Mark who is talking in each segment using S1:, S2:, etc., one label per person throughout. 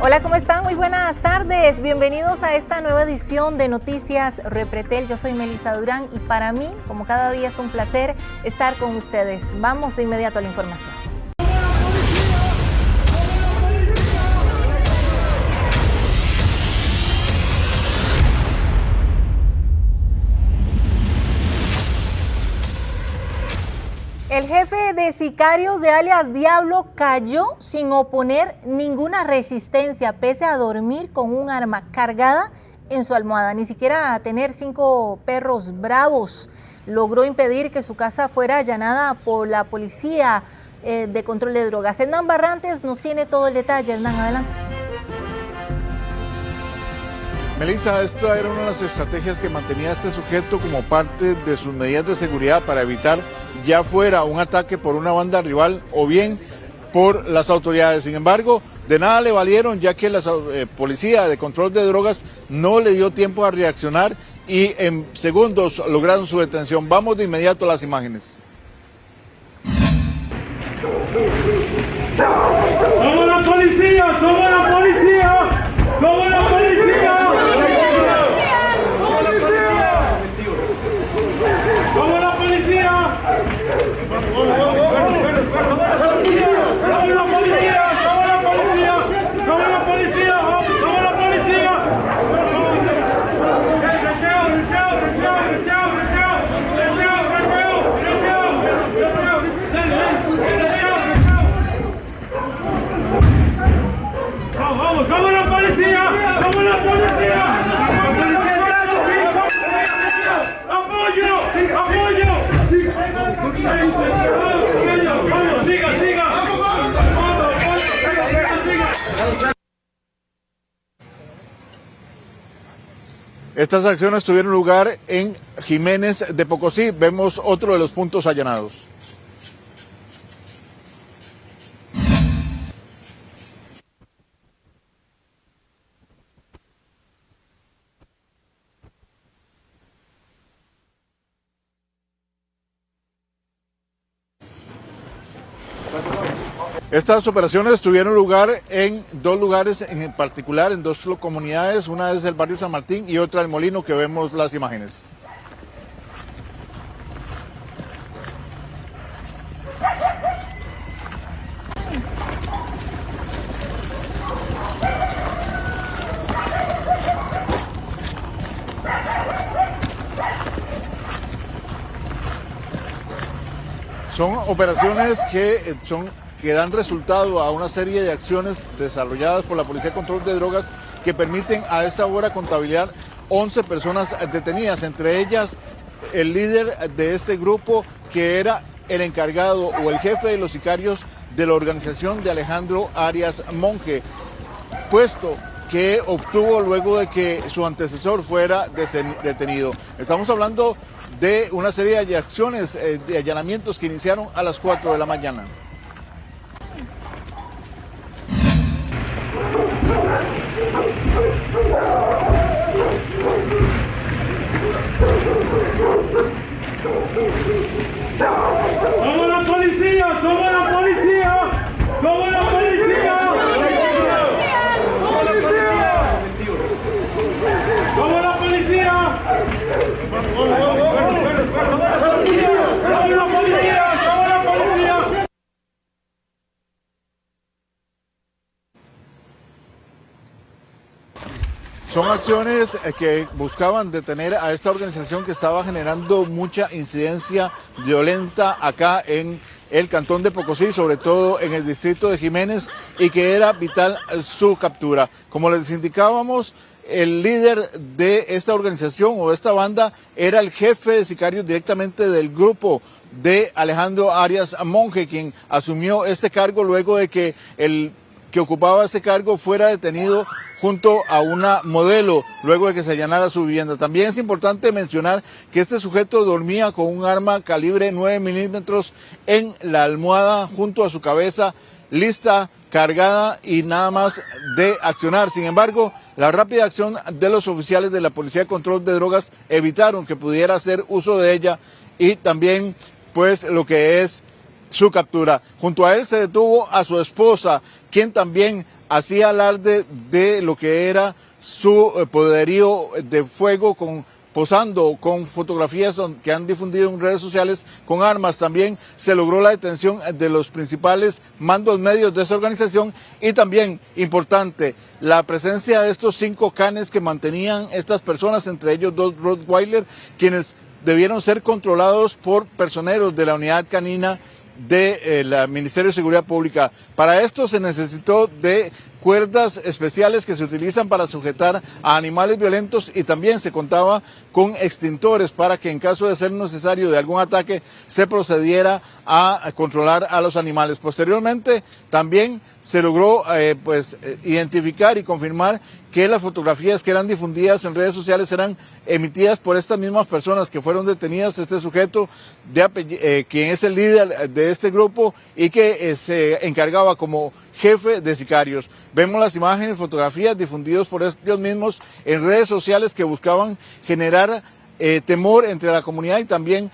S1: Hola, ¿cómo están? Muy buenas tardes. Bienvenidos a esta nueva edición de Noticias Repretel. Yo soy Melissa Durán y para mí, como cada día, es un placer estar con ustedes. Vamos de inmediato a la información. El jefe de sicarios de alias Diablo cayó sin oponer ninguna resistencia, pese a dormir con un arma cargada en su almohada. Ni siquiera tener 5 perros bravos logró impedir que su casa fuera allanada por la policía de control de drogas. Hernán Barrantes nos tiene todo el detalle. Hernán, adelante.
S2: Melissa, esta era una de las estrategias que mantenía este sujeto como parte de sus medidas de seguridad para evitar ya fuera un ataque por una banda rival o bien por las autoridades. Sin embargo, de nada le valieron, ya que la policía de control de drogas no le dio tiempo a reaccionar y en segundos lograron su detención. Vamos de inmediato a las imágenes.
S3: ¡Somos la policía! ¡Somos la policía! ¡Somos la policía! ¡Somos la policía!
S2: Estas acciones tuvieron lugar en Jiménez de Pocosí. Vemos otro de los puntos allanados. Estas operaciones tuvieron lugar en 2 lugares en particular, en 2 comunidades. Una es el barrio San Martín y otra el Molino, que vemos las imágenes. Son operaciones que dan resultado a una serie de acciones desarrolladas por la Policía de Control de Drogas que permiten a esta hora contabilizar 11 personas detenidas, entre ellas el líder de este grupo, que era el encargado o el jefe de los sicarios de la organización de Alejandro Arias Monge, puesto que obtuvo luego de que su antecesor fuera detenido. Estamos hablando de una serie de acciones, de allanamientos que iniciaron a las 4 de la mañana.
S3: ¡Somos la policía! ¡Somos la policía! ¡Somos la policía! ¡Somos la policía! ¡Somos la policía! ¡Somos la policía!
S2: Son acciones que buscaban detener a esta organización que estaba generando mucha incidencia violenta acá en el cantón de Pocosí, sobre todo en el distrito de Jiménez, y que era vital su captura. Como les indicábamos, el líder de esta organización o de esta banda era el jefe de sicarios directamente del grupo de Alejandro Arias Monge, quien asumió este cargo luego de que el que ocupaba ese cargo fuera detenido junto a una modelo luego de que se allanara su vivienda. También es importante mencionar que este sujeto dormía con un arma calibre 9 milímetros en la almohada junto a su cabeza, lista, cargada y nada más de accionar. Sin embargo, la rápida acción de los oficiales de la Policía de Control de Drogas evitaron que pudiera hacer uso de ella y también pues lo que es su captura. Junto a él se detuvo a su esposa, quien también hacía alarde de lo que era su poderío de fuego posando con fotografías que han difundido en redes sociales con armas. También se logró la detención de los principales mandos medios de esa organización y también, importante, la presencia de estos 5 canes que mantenían estas personas, entre ellos 2 Rottweiler, quienes debieron ser controlados por personeros de la unidad canina del Ministerio de Seguridad Pública. Para esto se necesitó de cuerdas especiales que se utilizan para sujetar a animales violentos y también se contaba con extintores para que en caso de ser necesario de algún ataque se procediera a controlar a los animales. Posteriormente también se logró identificar y confirmar que las fotografías que eran difundidas en redes sociales eran emitidas por estas mismas personas que fueron detenidas. Este sujeto, quien es el líder de este grupo y que se encargaba como jefe de sicarios. Vemos las imágenes, fotografías difundidas por ellos mismos en redes sociales que buscaban generar temor entre la comunidad y también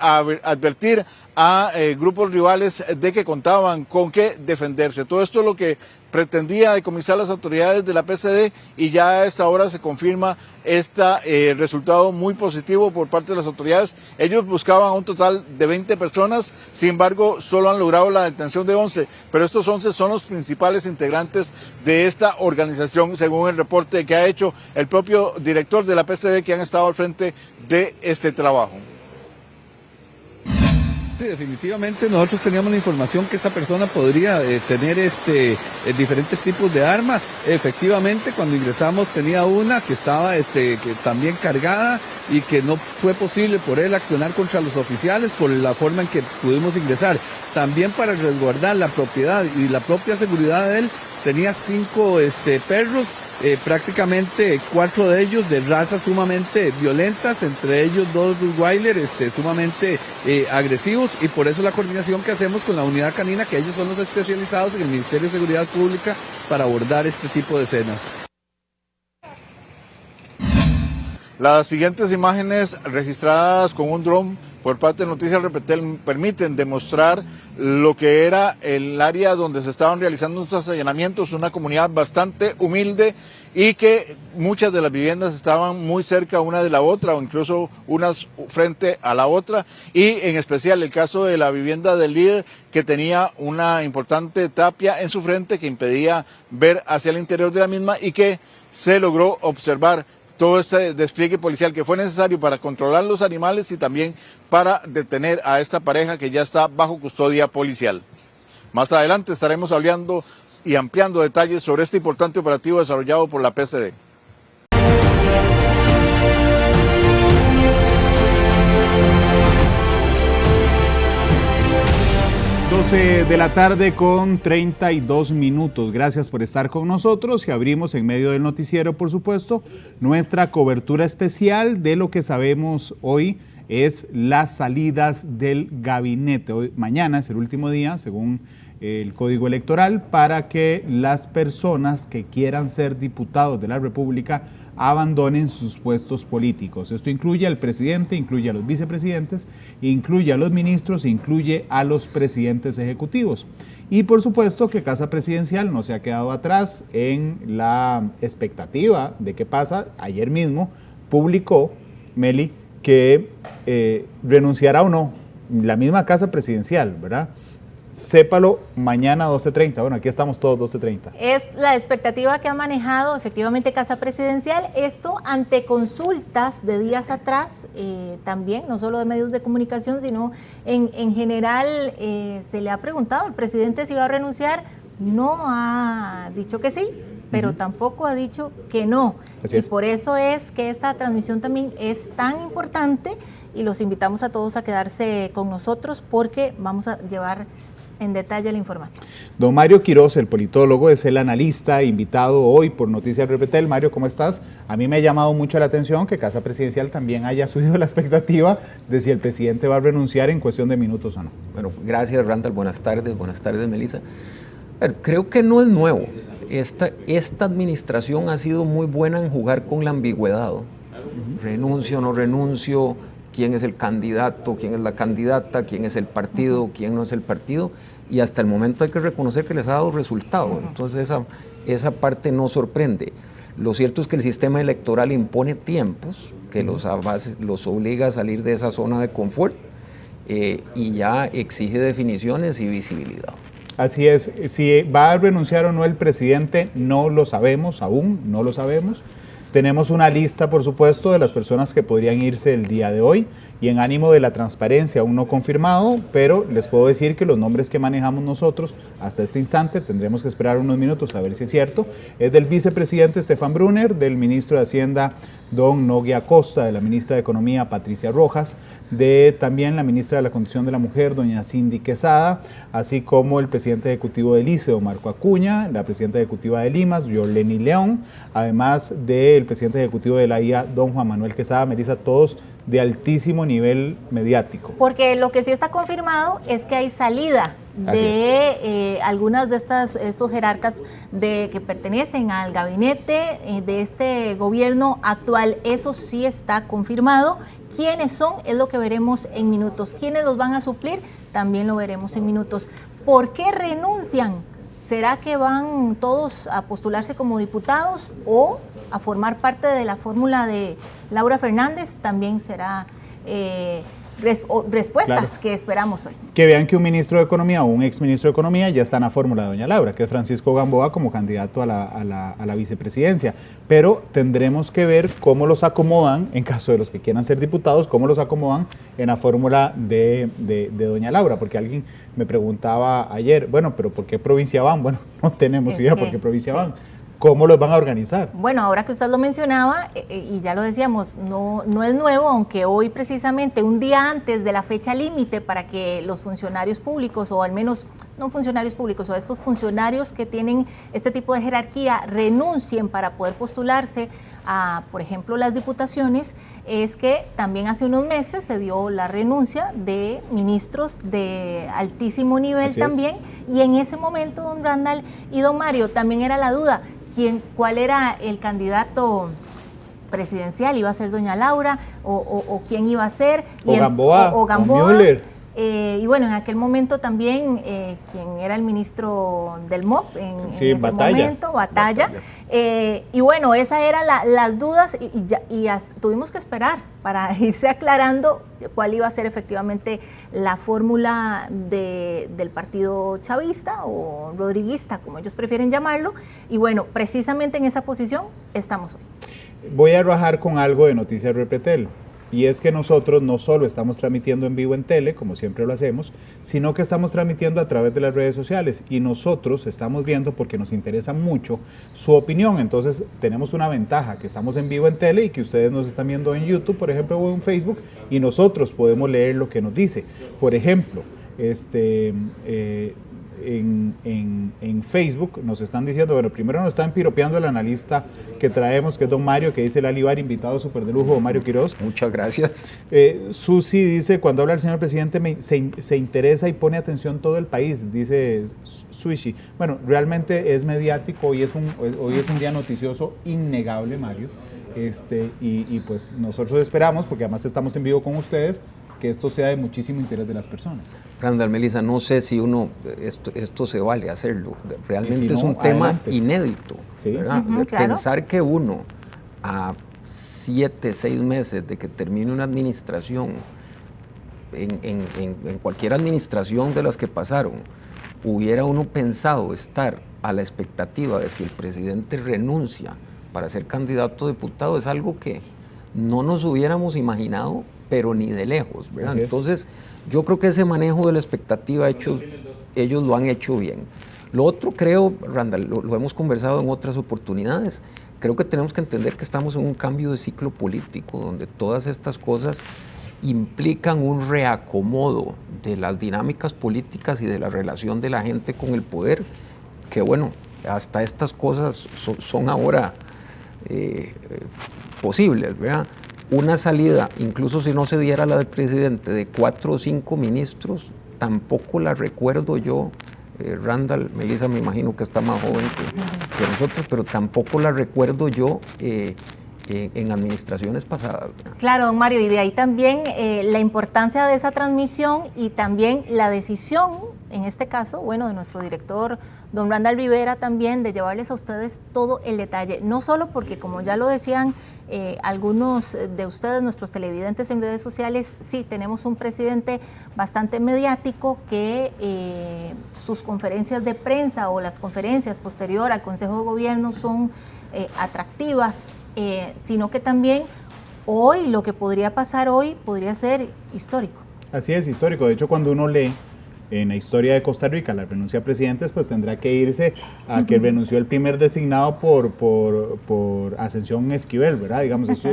S2: advertir a grupos rivales de que contaban con qué defenderse. Todo esto es lo que pretendía decomisar las autoridades de la PCD y ya a esta hora se confirma resultado muy positivo por parte de las autoridades. Ellos buscaban a un total de 20 personas, sin embargo solo han logrado la detención de 11, pero estos 11 son los principales integrantes de esta organización, según el reporte que ha hecho el propio director de la PCD, que han estado al frente de este trabajo.
S4: Sí, definitivamente nosotros teníamos la información que esa persona podría tener diferentes tipos de armas. Efectivamente, cuando ingresamos tenía una que estaba que también cargada y que no fue posible por él accionar contra los oficiales por la forma en que pudimos ingresar. También para resguardar la propiedad y la propia seguridad de él, tenía 5 perros, prácticamente 4 de ellos de razas sumamente violentas, entre ellos 2 Rottweiler sumamente agresivos, y por eso la coordinación que hacemos con la unidad canina, que ellos son los especializados en el Ministerio de Seguridad Pública para abordar este tipo de escenas.
S2: Las siguientes imágenes registradas con un dron por parte de Noticias Repetel permiten demostrar lo que era el área donde se estaban realizando estos allanamientos, una comunidad bastante humilde y que muchas de las viviendas estaban muy cerca una de la otra o incluso unas frente a la otra, y en especial el caso de la vivienda del líder, que tenía una importante tapia en su frente que impedía ver hacia el interior de la misma y que se logró observar todo este despliegue policial que fue necesario para controlar los animales y también para detener a esta pareja que ya está bajo custodia policial. Más adelante estaremos hablando y ampliando detalles sobre este importante operativo desarrollado por la PCD.
S5: 12 de la tarde con 32 minutos. Gracias por estar con nosotros y abrimos en medio del noticiero, por supuesto, nuestra cobertura especial de lo que sabemos hoy es las salidas del gabinete. Mañana es el último día, según el Código Electoral, para que las personas que quieran ser diputados de la República abandonen sus puestos políticos. Esto incluye al presidente, incluye a los vicepresidentes, incluye a los ministros, incluye a los presidentes ejecutivos. Y por supuesto que Casa Presidencial no se ha quedado atrás en la expectativa de qué pasa. Ayer mismo publicó, Meli, que renunciará o no la misma Casa Presidencial, ¿verdad? Sépalo mañana 12:30. Bueno, aquí estamos todos 12:30.
S1: Es la expectativa que ha manejado efectivamente Casa Presidencial, esto ante consultas de días atrás, también, no solo de medios de comunicación, sino en general se le ha preguntado al presidente si va a renunciar. No ha dicho que sí, pero tampoco ha dicho que no. Y por eso es que esta transmisión también es tan importante y los invitamos a todos a quedarse con nosotros porque vamos a llevar en detalle la información.
S5: Don Mario Quiroz, el politólogo, es el analista invitado hoy por Noticias Repetel. Mario, ¿cómo estás? A mí me ha llamado mucho la atención que Casa Presidencial también haya subido la expectativa de si el presidente va a renunciar en cuestión de minutos o no.
S6: Bueno, gracias, Randall. Buenas tardes, Melissa. Creo que no es nuevo. Esta administración ha sido muy buena en jugar con la ambigüedad. Renuncio, no renuncio, quién es el candidato, quién es la candidata, quién es el partido, quién no es el partido, y hasta el momento hay que reconocer que les ha dado resultado. Entonces esa parte no sorprende. Lo cierto es que el sistema electoral impone tiempos que los obliga a salir de esa zona de confort y ya exige definiciones y visibilidad.
S5: Así es, si va a renunciar o no el presidente no lo sabemos aún, no lo sabemos. Tenemos una lista, por supuesto, de las personas que podrían irse el día de hoy y en ánimo de la transparencia aún no confirmado, pero les puedo decir que los nombres que manejamos nosotros hasta este instante, tendremos que esperar unos minutos a ver si es cierto, es del vicepresidente Stefan Brunner, del ministro de Hacienda don Nogui Acosta, de la ministra de Economía Patricia Rojas, de también la ministra de la Condición de la Mujer doña Cindy Quesada, así como el presidente ejecutivo del ICE, don Marco Acuña, la presidenta ejecutiva de Limas, Yorleni León, además del presidente ejecutivo de la IA, don Juan Manuel Quesada. Melissa, todos de altísimo nivel mediático.
S1: Porque lo que sí está confirmado es que hay salida de algunas de estos jerarcas que pertenecen al gabinete de este gobierno actual. Eso sí está confirmado. ¿Quiénes son? Es lo que veremos en minutos. ¿Quiénes los van a suplir? También lo veremos en minutos. ¿Por qué renuncian? ¿Será que van todos a postularse como diputados o a formar parte de la fórmula de Laura Fernández? También será respuestas que esperamos hoy.
S5: Que vean que un ministro de Economía o un exministro de Economía ya está en la fórmula de doña Laura, que es Francisco Gamboa como candidato a la vicepresidencia. Pero tendremos que ver cómo los acomodan, en caso de los que quieran ser diputados, cómo los acomodan en la fórmula de doña Laura, porque alguien me preguntaba ayer, bueno, pero ¿por qué provincia van? Bueno, no tenemos idea por qué provincia van. ¿Cómo los van a organizar?
S1: Bueno, ahora que usted lo mencionaba, y ya lo decíamos, no es nuevo, aunque hoy precisamente, un día antes de la fecha límite para que los funcionarios públicos, o al menos no funcionarios públicos, o estos funcionarios que tienen este tipo de jerarquía renuncien para poder postularse a, por ejemplo, las diputaciones, es que también hace unos meses se dio la renuncia de ministros de altísimo nivel también, y en ese momento, don Randall y don Mario, también era la duda, ¿cuál era el candidato presidencial? ¿Iba a ser doña Laura o quién iba a ser?
S5: O Gamboa, o Müller.
S1: Y bueno, en aquel momento también, quien era el ministro del MOP, en ese momento, Batalla. Y bueno, esas eran las dudas y tuvimos que esperar para irse aclarando cuál iba a ser efectivamente la fórmula del partido chavista o rodriguista, como ellos prefieren llamarlo. Y bueno, precisamente en esa posición estamos hoy.
S5: Voy a arrojar con algo de Noticias Repretel. Y es que nosotros no solo estamos transmitiendo en vivo en tele, como siempre lo hacemos, sino que estamos transmitiendo a través de las redes sociales y nosotros estamos viendo porque nos interesa mucho su opinión. Entonces tenemos una ventaja, que estamos en vivo en tele y que ustedes nos están viendo en YouTube, por ejemplo, o en Facebook, y nosotros podemos leer lo que nos dice. Por ejemplo, en Facebook nos están diciendo, bueno, primero nos están piropeando el analista que traemos, que es don Mario, que dice el Alibar, invitado súper de lujo, don Mario Quiroz.
S6: Muchas gracias.
S5: Susi dice, cuando habla el señor presidente se interesa y pone atención todo el país, dice Suishi. Bueno, realmente es mediático, hoy es un día noticioso innegable, Mario, y pues nosotros esperamos, porque además estamos en vivo con ustedes, que esto sea de muchísimo interés de las personas.
S6: Randall, Melissa, no sé si esto se vale hacerlo. Realmente si no, es un tema inédito. ¿Sí? Claro. Pensar que uno a 7-6 meses de que termine una administración, en cualquier administración de las que pasaron, hubiera uno pensado estar a la expectativa de si el presidente renuncia para ser candidato a diputado, es algo que no nos hubiéramos imaginado, pero ni de lejos, ¿verdad? Entonces, yo creo que ese manejo de la expectativa ellos lo han hecho bien. Lo otro creo, Randall, lo hemos conversado en otras oportunidades, creo que tenemos que entender que estamos en un cambio de ciclo político, donde todas estas cosas implican un reacomodo de las dinámicas políticas y de la relación de la gente con el poder, que bueno, hasta estas cosas son ahora posibles, ¿verdad? Una salida, incluso si no se diera la del presidente, de 4 o 5 ministros, tampoco la recuerdo yo, Randall, Melissa me imagino que está más joven que nosotros, pero tampoco la recuerdo yo en administraciones pasadas.
S1: Claro, don Mario, y de ahí también la importancia de esa transmisión y también la decisión, en este caso, bueno, de nuestro director, don Randall Rivera, también de llevarles a ustedes todo el detalle, no solo porque, como ya lo decían algunos de ustedes, nuestros televidentes en redes sociales, sí, tenemos un presidente bastante mediático que sus conferencias de prensa o las conferencias posterior al Consejo de Gobierno son atractivas, sino que también hoy, lo que podría pasar hoy, podría ser histórico.
S5: Así es, histórico. De hecho, cuando uno lee en la historia de Costa Rica la renuncia a presidentes, pues tendrá que irse a que renunció el primer designado por Ascensión Esquivel, ¿verdad? Digamos, eso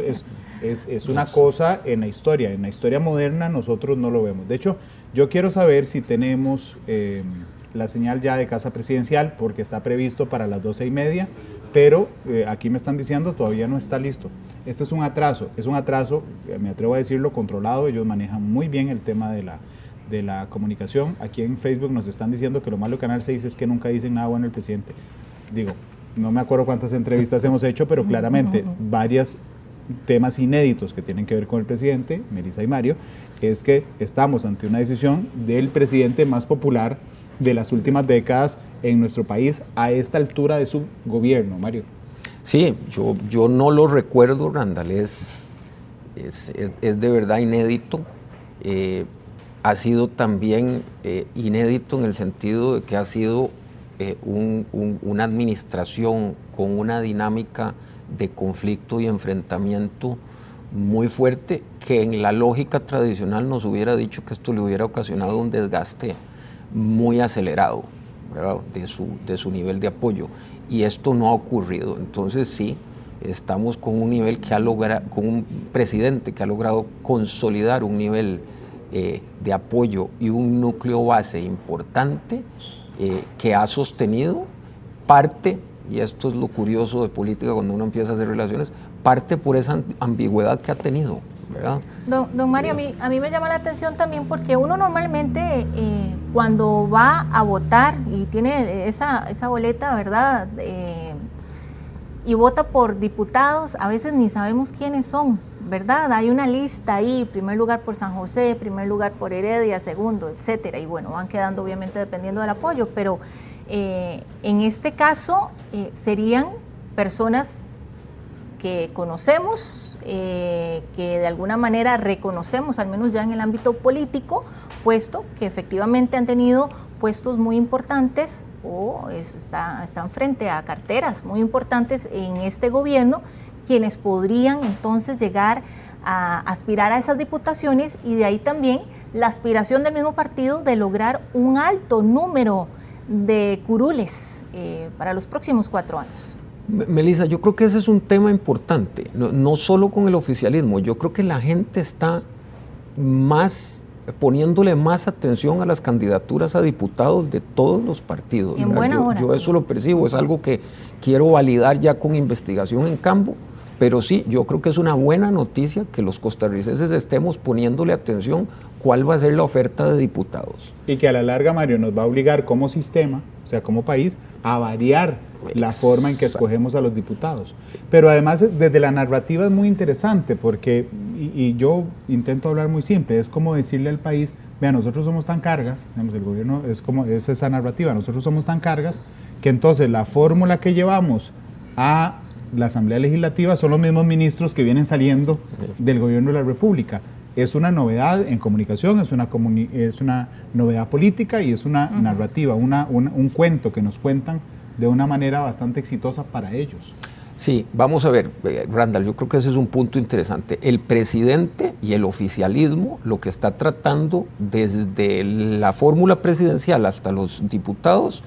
S5: es una cosa en la historia moderna nosotros no lo vemos. De hecho, yo quiero saber si tenemos la señal ya de Casa Presidencial, porque está previsto para las 12:30, pero aquí me están diciendo todavía no está listo. Este es un atraso, me atrevo a decirlo, controlado. Ellos manejan muy bien el tema de la comunicación. Aquí en Facebook nos están diciendo que lo malo de Canal 6 es que nunca dicen nada bueno el presidente. Digo, no me acuerdo cuántas entrevistas hemos hecho, pero claramente varios temas inéditos que tienen que ver con el presidente, Melissa y Mario, es que estamos ante una decisión del presidente más popular de las últimas décadas en nuestro país a esta altura de su gobierno, Mario.
S6: Sí, yo no lo recuerdo, Randall, es de verdad inédito. Ha sido también inédito en el sentido de que ha sido una administración con una dinámica de conflicto y enfrentamiento muy fuerte, que en la lógica tradicional nos hubiera dicho que esto le hubiera ocasionado un desgaste muy acelerado, ¿verdad?, de su nivel de apoyo, y esto no ha ocurrido. Entonces sí, estamos con un nivel que ha logrado, con un presidente que ha logrado consolidar un nivel de apoyo y un núcleo base importante que ha sostenido parte, y esto es lo curioso de política cuando uno empieza a hacer relaciones, parte por esa ambigüedad que ha tenido, ¿verdad?
S1: Don Mario, a mí me llama la atención también porque uno normalmente cuando va a votar y tiene esa boleta, ¿verdad?, y vota por diputados, a veces ni sabemos quiénes son, ¿verdad? Hay una lista ahí, primer lugar por San José, primer lugar por Heredia, segundo, etcétera, y bueno, van quedando obviamente dependiendo del apoyo, pero en este caso serían personas que conocemos, que de alguna manera reconocemos, al menos ya en el ámbito político, puesto que efectivamente han tenido puestos muy importantes o están frente a carteras muy importantes en este gobierno, quienes podrían entonces llegar a aspirar a esas diputaciones, y de ahí también la aspiración del mismo partido de lograr un alto número de curules para los próximos 4 años.
S6: Melissa, yo creo que ese es un tema importante, no solo con el oficialismo. Yo creo que la gente está poniéndole más atención a las candidaturas a diputados de todos los partidos.
S1: En buena hora.
S6: Yo eso lo percibo, es algo que quiero validar ya con investigación en campo, pero sí, yo creo que es una buena noticia que los costarricenses estemos poniéndole atención cuál va a ser la oferta de diputados.
S5: Y que a la larga, Mario, nos va a obligar como sistema, o sea, como país, a variar la forma en que escogemos a los diputados. Pero además, desde la narrativa es muy interesante, porque, y yo intento hablar muy simple, es como decirle al país, vea, nosotros somos tan cargas, digamos, el gobierno es esa narrativa, nosotros somos tan cargas, que entonces la fórmula que llevamos a la Asamblea Legislativa son los mismos ministros que vienen saliendo del gobierno de la República. Es una novedad en comunicación, es una novedad política y es una narrativa, un cuento que nos cuentan de una manera bastante exitosa para ellos.
S6: Sí, vamos a ver, Randall, yo creo que ese es un punto interesante. El presidente y el oficialismo lo que está tratando desde la fórmula presidencial hasta los diputados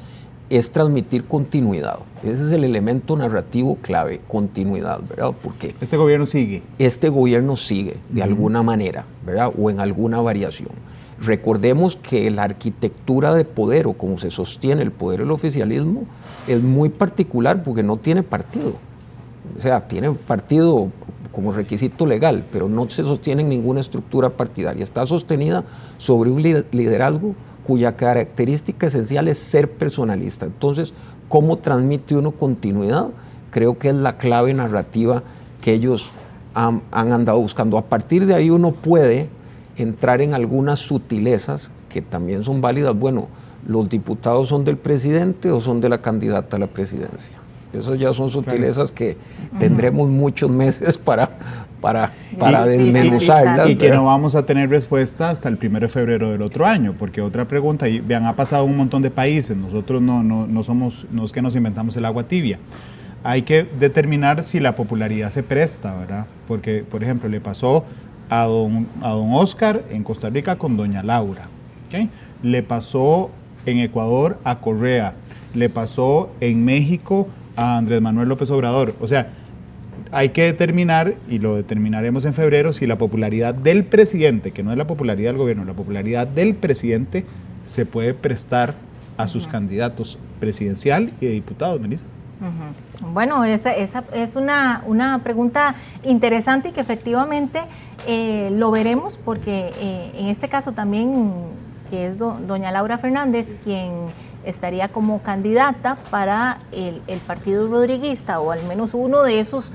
S6: es transmitir continuidad. Ese es el elemento narrativo clave, continuidad, ¿verdad? Porque
S5: este gobierno sigue.
S6: Este gobierno sigue, de alguna manera, ¿verdad? O en alguna variación. Recordemos que la arquitectura de poder, o como se sostiene el poder del oficialismo, es muy particular porque no tiene partido. O sea, tiene partido como requisito legal, pero no se sostiene en ninguna estructura partidaria. Está sostenida sobre un liderazgo cuya característica esencial es ser personalista. Entonces, ¿cómo transmite uno continuidad? Creo que es la clave narrativa que ellos han andado buscando. A partir de ahí uno puede entrar en algunas sutilezas que también son válidas. Bueno, ¿los diputados son del presidente o son de la candidata a la presidencia? Esas ya son sutilezas que tendremos muchos meses para desmenuzarlas.
S5: Y que no vamos a tener respuesta hasta el 1 de febrero del otro año, porque otra pregunta, y vean, ha pasado un montón de países, nosotros no es que nos inventamos el agua tibia. Hay que determinar si la popularidad se presta, ¿verdad? Porque, por ejemplo, le pasó a don Oscar en Costa Rica con doña Laura, ¿okay? Le pasó en Ecuador a Correa, le pasó en México a Andrés Manuel López Obrador. O sea, hay que determinar, y lo determinaremos en febrero, si la popularidad del presidente, que no es la popularidad del gobierno, la popularidad del presidente se puede prestar a sus candidatos presidencial y de diputados, Melissa.
S1: Bueno, esa es una pregunta interesante y que efectivamente lo veremos, porque en este caso también, que es doña Laura Fernández, quien estaría como candidata para el partido rodriguista, o al menos uno de esos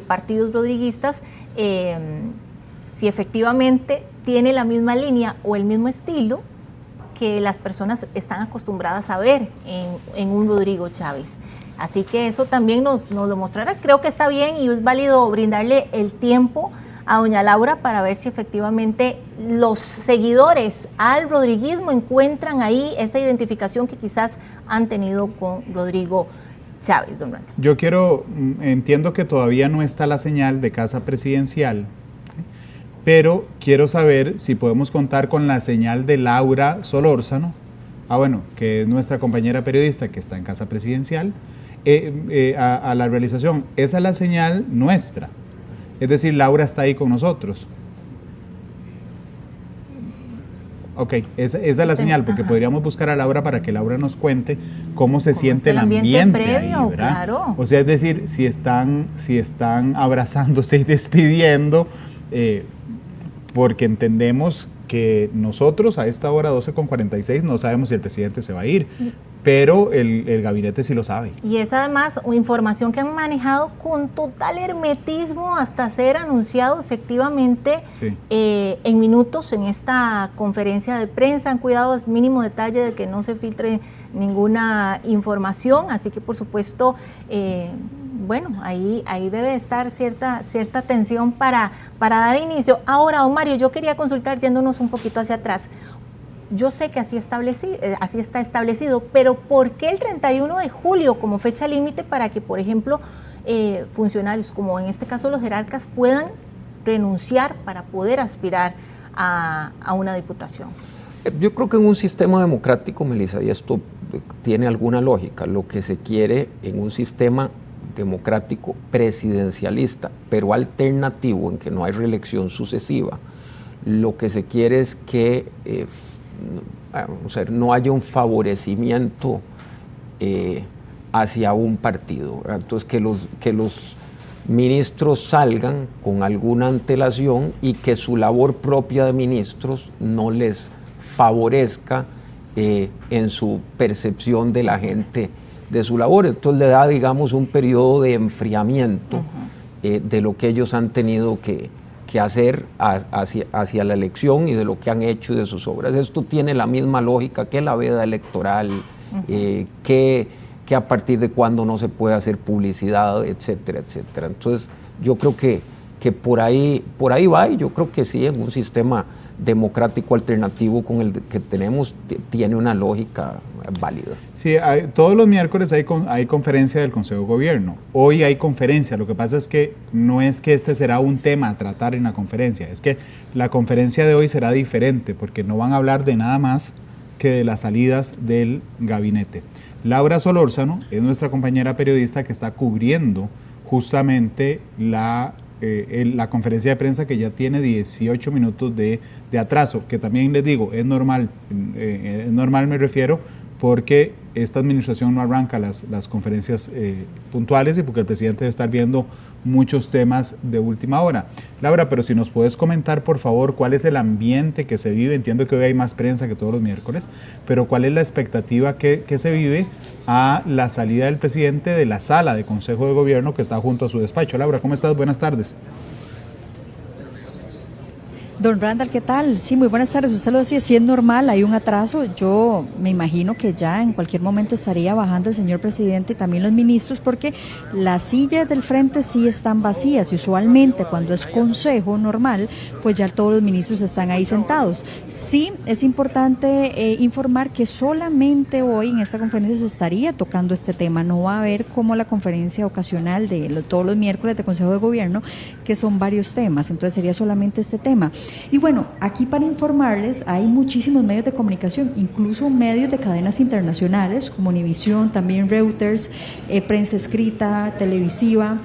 S1: partidos rodriguistas, si efectivamente tiene la misma línea o el mismo estilo que las personas están acostumbradas a ver en un Rodrigo Chávez. Así que eso también nos lo mostrará. Creo que está bien y es válido brindarle el tiempo a doña Laura para ver si efectivamente los seguidores al rodriguismo encuentran ahí esa identificación que quizás han tenido con Rodrigo Chávez, don Randall.
S5: Yo entiendo que todavía no está la señal de casa presidencial, pero quiero saber si podemos contar con la señal de Laura Solórzano, que es nuestra compañera periodista que está en casa presidencial, a la realización. Esa es la señal nuestra. Es decir, Laura está ahí con nosotros. Ok, esa es la señal, porque podríamos buscar a Laura para que Laura nos cuente cómo se siente el ambiente previo, ahí, ¿verdad?
S1: Claro.
S5: O sea, es decir, si están abrazándose y despidiendo, porque entendemos que nosotros a esta hora 12:46 no sabemos si el presidente se va a ir, pero el gabinete sí lo sabe.
S1: Y es además información que han manejado con total hermetismo hasta ser anunciado efectivamente en minutos en esta conferencia de prensa. Han cuidado el mínimo detalle de que no se filtre ninguna información, así que por supuesto, ahí debe estar cierta tensión para dar inicio. Ahora, don Mario, yo quería consultar, yéndonos un poquito hacia atrás. Yo sé que así está establecido, pero ¿por qué el 31 de julio como fecha límite para que, por ejemplo, funcionarios, como en este caso los jerarcas, puedan renunciar para poder aspirar a una diputación?
S6: Yo creo que en un sistema democrático, Melissa, y esto tiene alguna lógica, lo que se quiere en un sistema democrático presidencialista, pero alternativo, en que no hay reelección sucesiva, lo que se quiere es que no haya un favorecimiento hacia un partido. Entonces, que los ministros salgan con alguna antelación y que su labor propia de ministros no les favorezca en su percepción de la gente de su labor. Entonces le da, digamos, un periodo de enfriamiento de lo que ellos han tenido que hacer hacia la elección y de lo que han hecho y de sus obras. Esto tiene la misma lógica que la veda electoral, que a partir de cuándo no se puede hacer publicidad, etcétera, etcétera. Entonces yo creo que por ahí va, y yo creo que sí, en un sistema democrático alternativo con el que tenemos, tiene una lógica válida.
S5: Sí, todos los miércoles hay conferencia del Consejo de Gobierno. Hoy hay conferencia, lo que pasa es que no es que este será un tema a tratar en la conferencia, es que la conferencia de hoy será diferente, porque no van a hablar de nada más que de las salidas del gabinete. Laura Solórzano es nuestra compañera periodista que está cubriendo justamente la conferencia de prensa, que ya tiene 18 minutos de atraso, que también les digo, es normal me refiero, porque esta administración no arranca las conferencias puntuales y porque el presidente debe estar viendo muchos temas de última hora. Laura, pero si nos puedes comentar, por favor, cuál es el ambiente que se vive. Entiendo que hoy hay más prensa que todos los miércoles, pero cuál es la expectativa que se vive a la salida del presidente de la sala de Consejo de Gobierno que está junto a su despacho. Laura, ¿cómo estás? Buenas tardes.
S7: Don Randall, ¿qué tal? Sí, muy buenas tardes. Usted lo decía, sí es normal, hay un atraso. Yo me imagino que ya en cualquier momento estaría bajando el señor presidente y también los ministros, porque las sillas del frente sí están vacías y usualmente cuando es consejo normal, pues ya todos los ministros están ahí sentados. Sí, es importante informar que solamente hoy en esta conferencia se estaría tocando este tema. No va a haber como la conferencia ocasional de todos los miércoles de Consejo de Gobierno, que son varios temas. Entonces sería solamente este tema. Y bueno, aquí para informarles, hay muchísimos medios de comunicación, incluso medios de cadenas internacionales, como Univisión, también Reuters, prensa escrita, televisiva,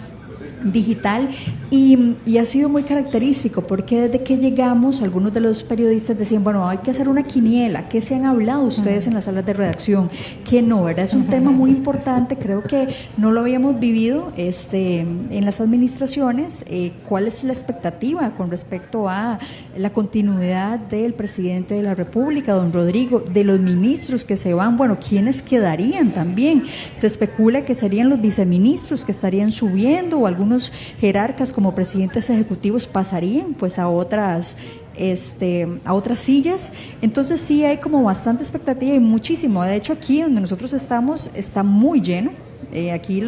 S7: digital, y ha sido muy característico porque desde que llegamos algunos de los periodistas decían, bueno, hay que hacer una quiniela, ¿qué se han hablado ustedes en las salas de redacción? ¿Qué no? ¿Verdad? Es un tema muy importante, creo que no lo habíamos vivido en las administraciones. ¿Cuál es la expectativa con respecto a la continuidad del presidente de la República, don Rodrigo, de los ministros que se van? Bueno, ¿quiénes quedarían también? Se especula que serían los viceministros que estarían subiendo, o algunos jerarcas como presidentes ejecutivos pasarían pues a otras sillas. Entonces sí hay como bastante expectativa y muchísimo. De hecho, aquí donde nosotros estamos está muy lleno. Aquí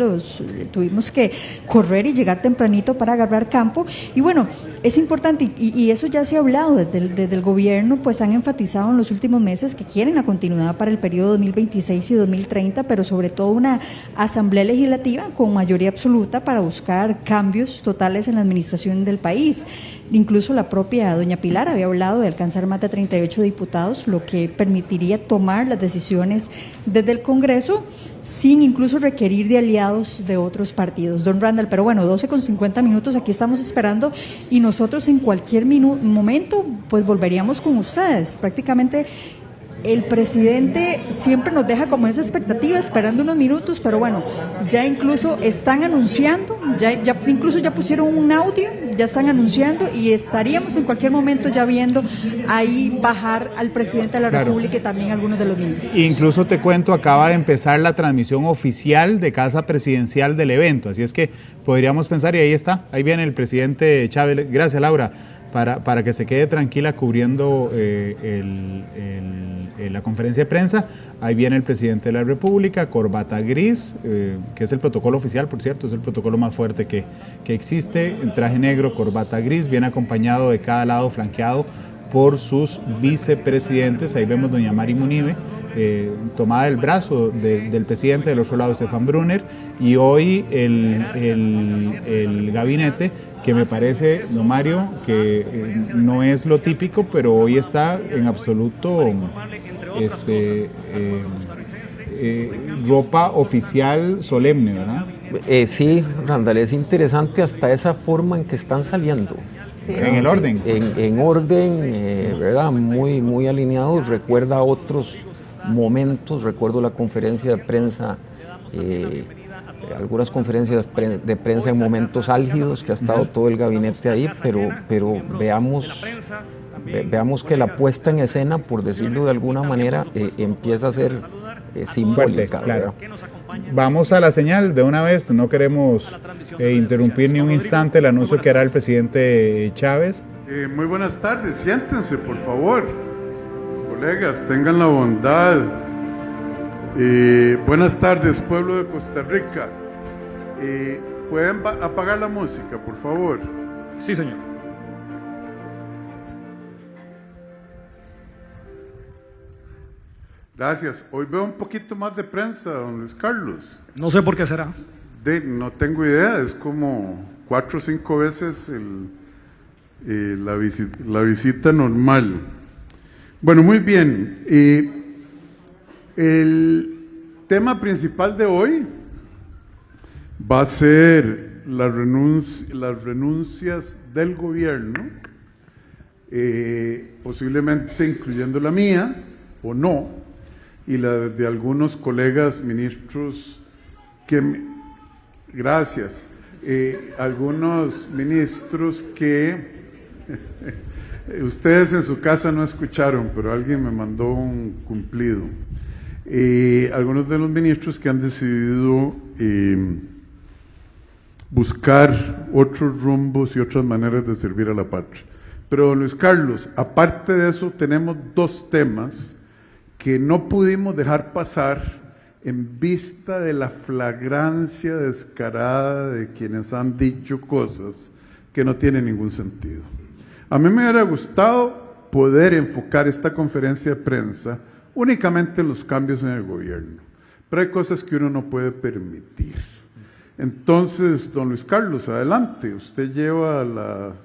S7: tuvimos que correr y llegar tempranito para agarrar campo, y bueno, es importante, y eso ya se ha hablado desde el gobierno, pues han enfatizado en los últimos meses que quieren la continuidad para el periodo 2026 y 2030, pero sobre todo una asamblea legislativa con mayoría absoluta para buscar cambios totales en la administración del país. Incluso la propia doña Pilar había hablado de alcanzar más de 38 diputados, lo que permitiría tomar las decisiones desde el Congreso sin incluso requerir de aliados de otros partidos. Don Randall, pero bueno, 12:50, aquí estamos esperando, y nosotros en cualquier momento pues volveríamos con ustedes. Prácticamente el presidente siempre nos deja como esa expectativa, esperando unos minutos, pero bueno, ya incluso están anunciando, incluso ya pusieron un audio, ya están anunciando, y estaríamos en cualquier momento ya viendo ahí bajar al presidente de la República y también algunos de los ministros.
S5: Incluso te cuento, acaba de empezar la transmisión oficial de Casa Presidencial del evento, así es que podríamos pensar, y ahí está, ahí viene el presidente Chávez. Gracias, Laura, para que se quede tranquila cubriendo la conferencia de prensa. Ahí viene el presidente de la República, corbata gris, que es el protocolo oficial, por cierto, es el protocolo más fuerte que existe, en traje negro, corbata gris, viene acompañado de cada lado, flanqueado por sus vicepresidentes. Ahí vemos doña Mari Munive, tomada del brazo del presidente, del otro lado Stefan Brunner, y hoy el gabinete, que me parece, don Mario, que no es lo típico, pero hoy está en absoluto ropa oficial solemne, ¿verdad?
S6: Sí, Randall, es interesante hasta esa forma en que están saliendo.
S1: Sí.
S5: En el orden.
S6: En orden, ¿verdad? Muy, muy alineados. Recuerda otros momentos, recuerdo la conferencia de prensa, algunas conferencias de prensa en momentos álgidos, que ha estado todo el gabinete ahí, pero veamos que la puesta en escena, por decirlo de alguna manera, empieza a ser simbólica.
S5: Fuerte, claro. Vamos a la señal de una vez, no queremos interrumpir ni un instante el anuncio que hará el presidente Chávez.
S3: Muy buenas tardes, siéntense por favor, colegas, tengan la bondad. Buenas tardes, pueblo de Costa Rica. ¿Pueden apagar la música, por favor?
S8: Sí, señor.
S3: Gracias. Hoy veo un poquito más de prensa, don Luis Carlos.
S8: No sé por qué será.
S3: No tengo idea, es como 4 o 5 veces la visita normal. Bueno, muy bien. El tema principal de hoy va a ser las renuncias del gobierno, posiblemente incluyendo la mía o no, y la de algunos colegas ministros gracias, algunos ministros que ustedes en su casa no escucharon, pero alguien me mandó un cumplido. Algunos de los ministros que han decidido buscar otros rumbos y otras maneras de servir a la patria. Pero, don Luis Carlos, aparte de eso, tenemos dos temas que no pudimos dejar pasar en vista de la flagrancia descarada de quienes han dicho cosas que no tienen ningún sentido. A mí me hubiera gustado poder enfocar esta conferencia de prensa únicamente en los cambios en el gobierno, pero hay cosas que uno no puede permitir. Entonces, don Luis Carlos, adelante, usted lleva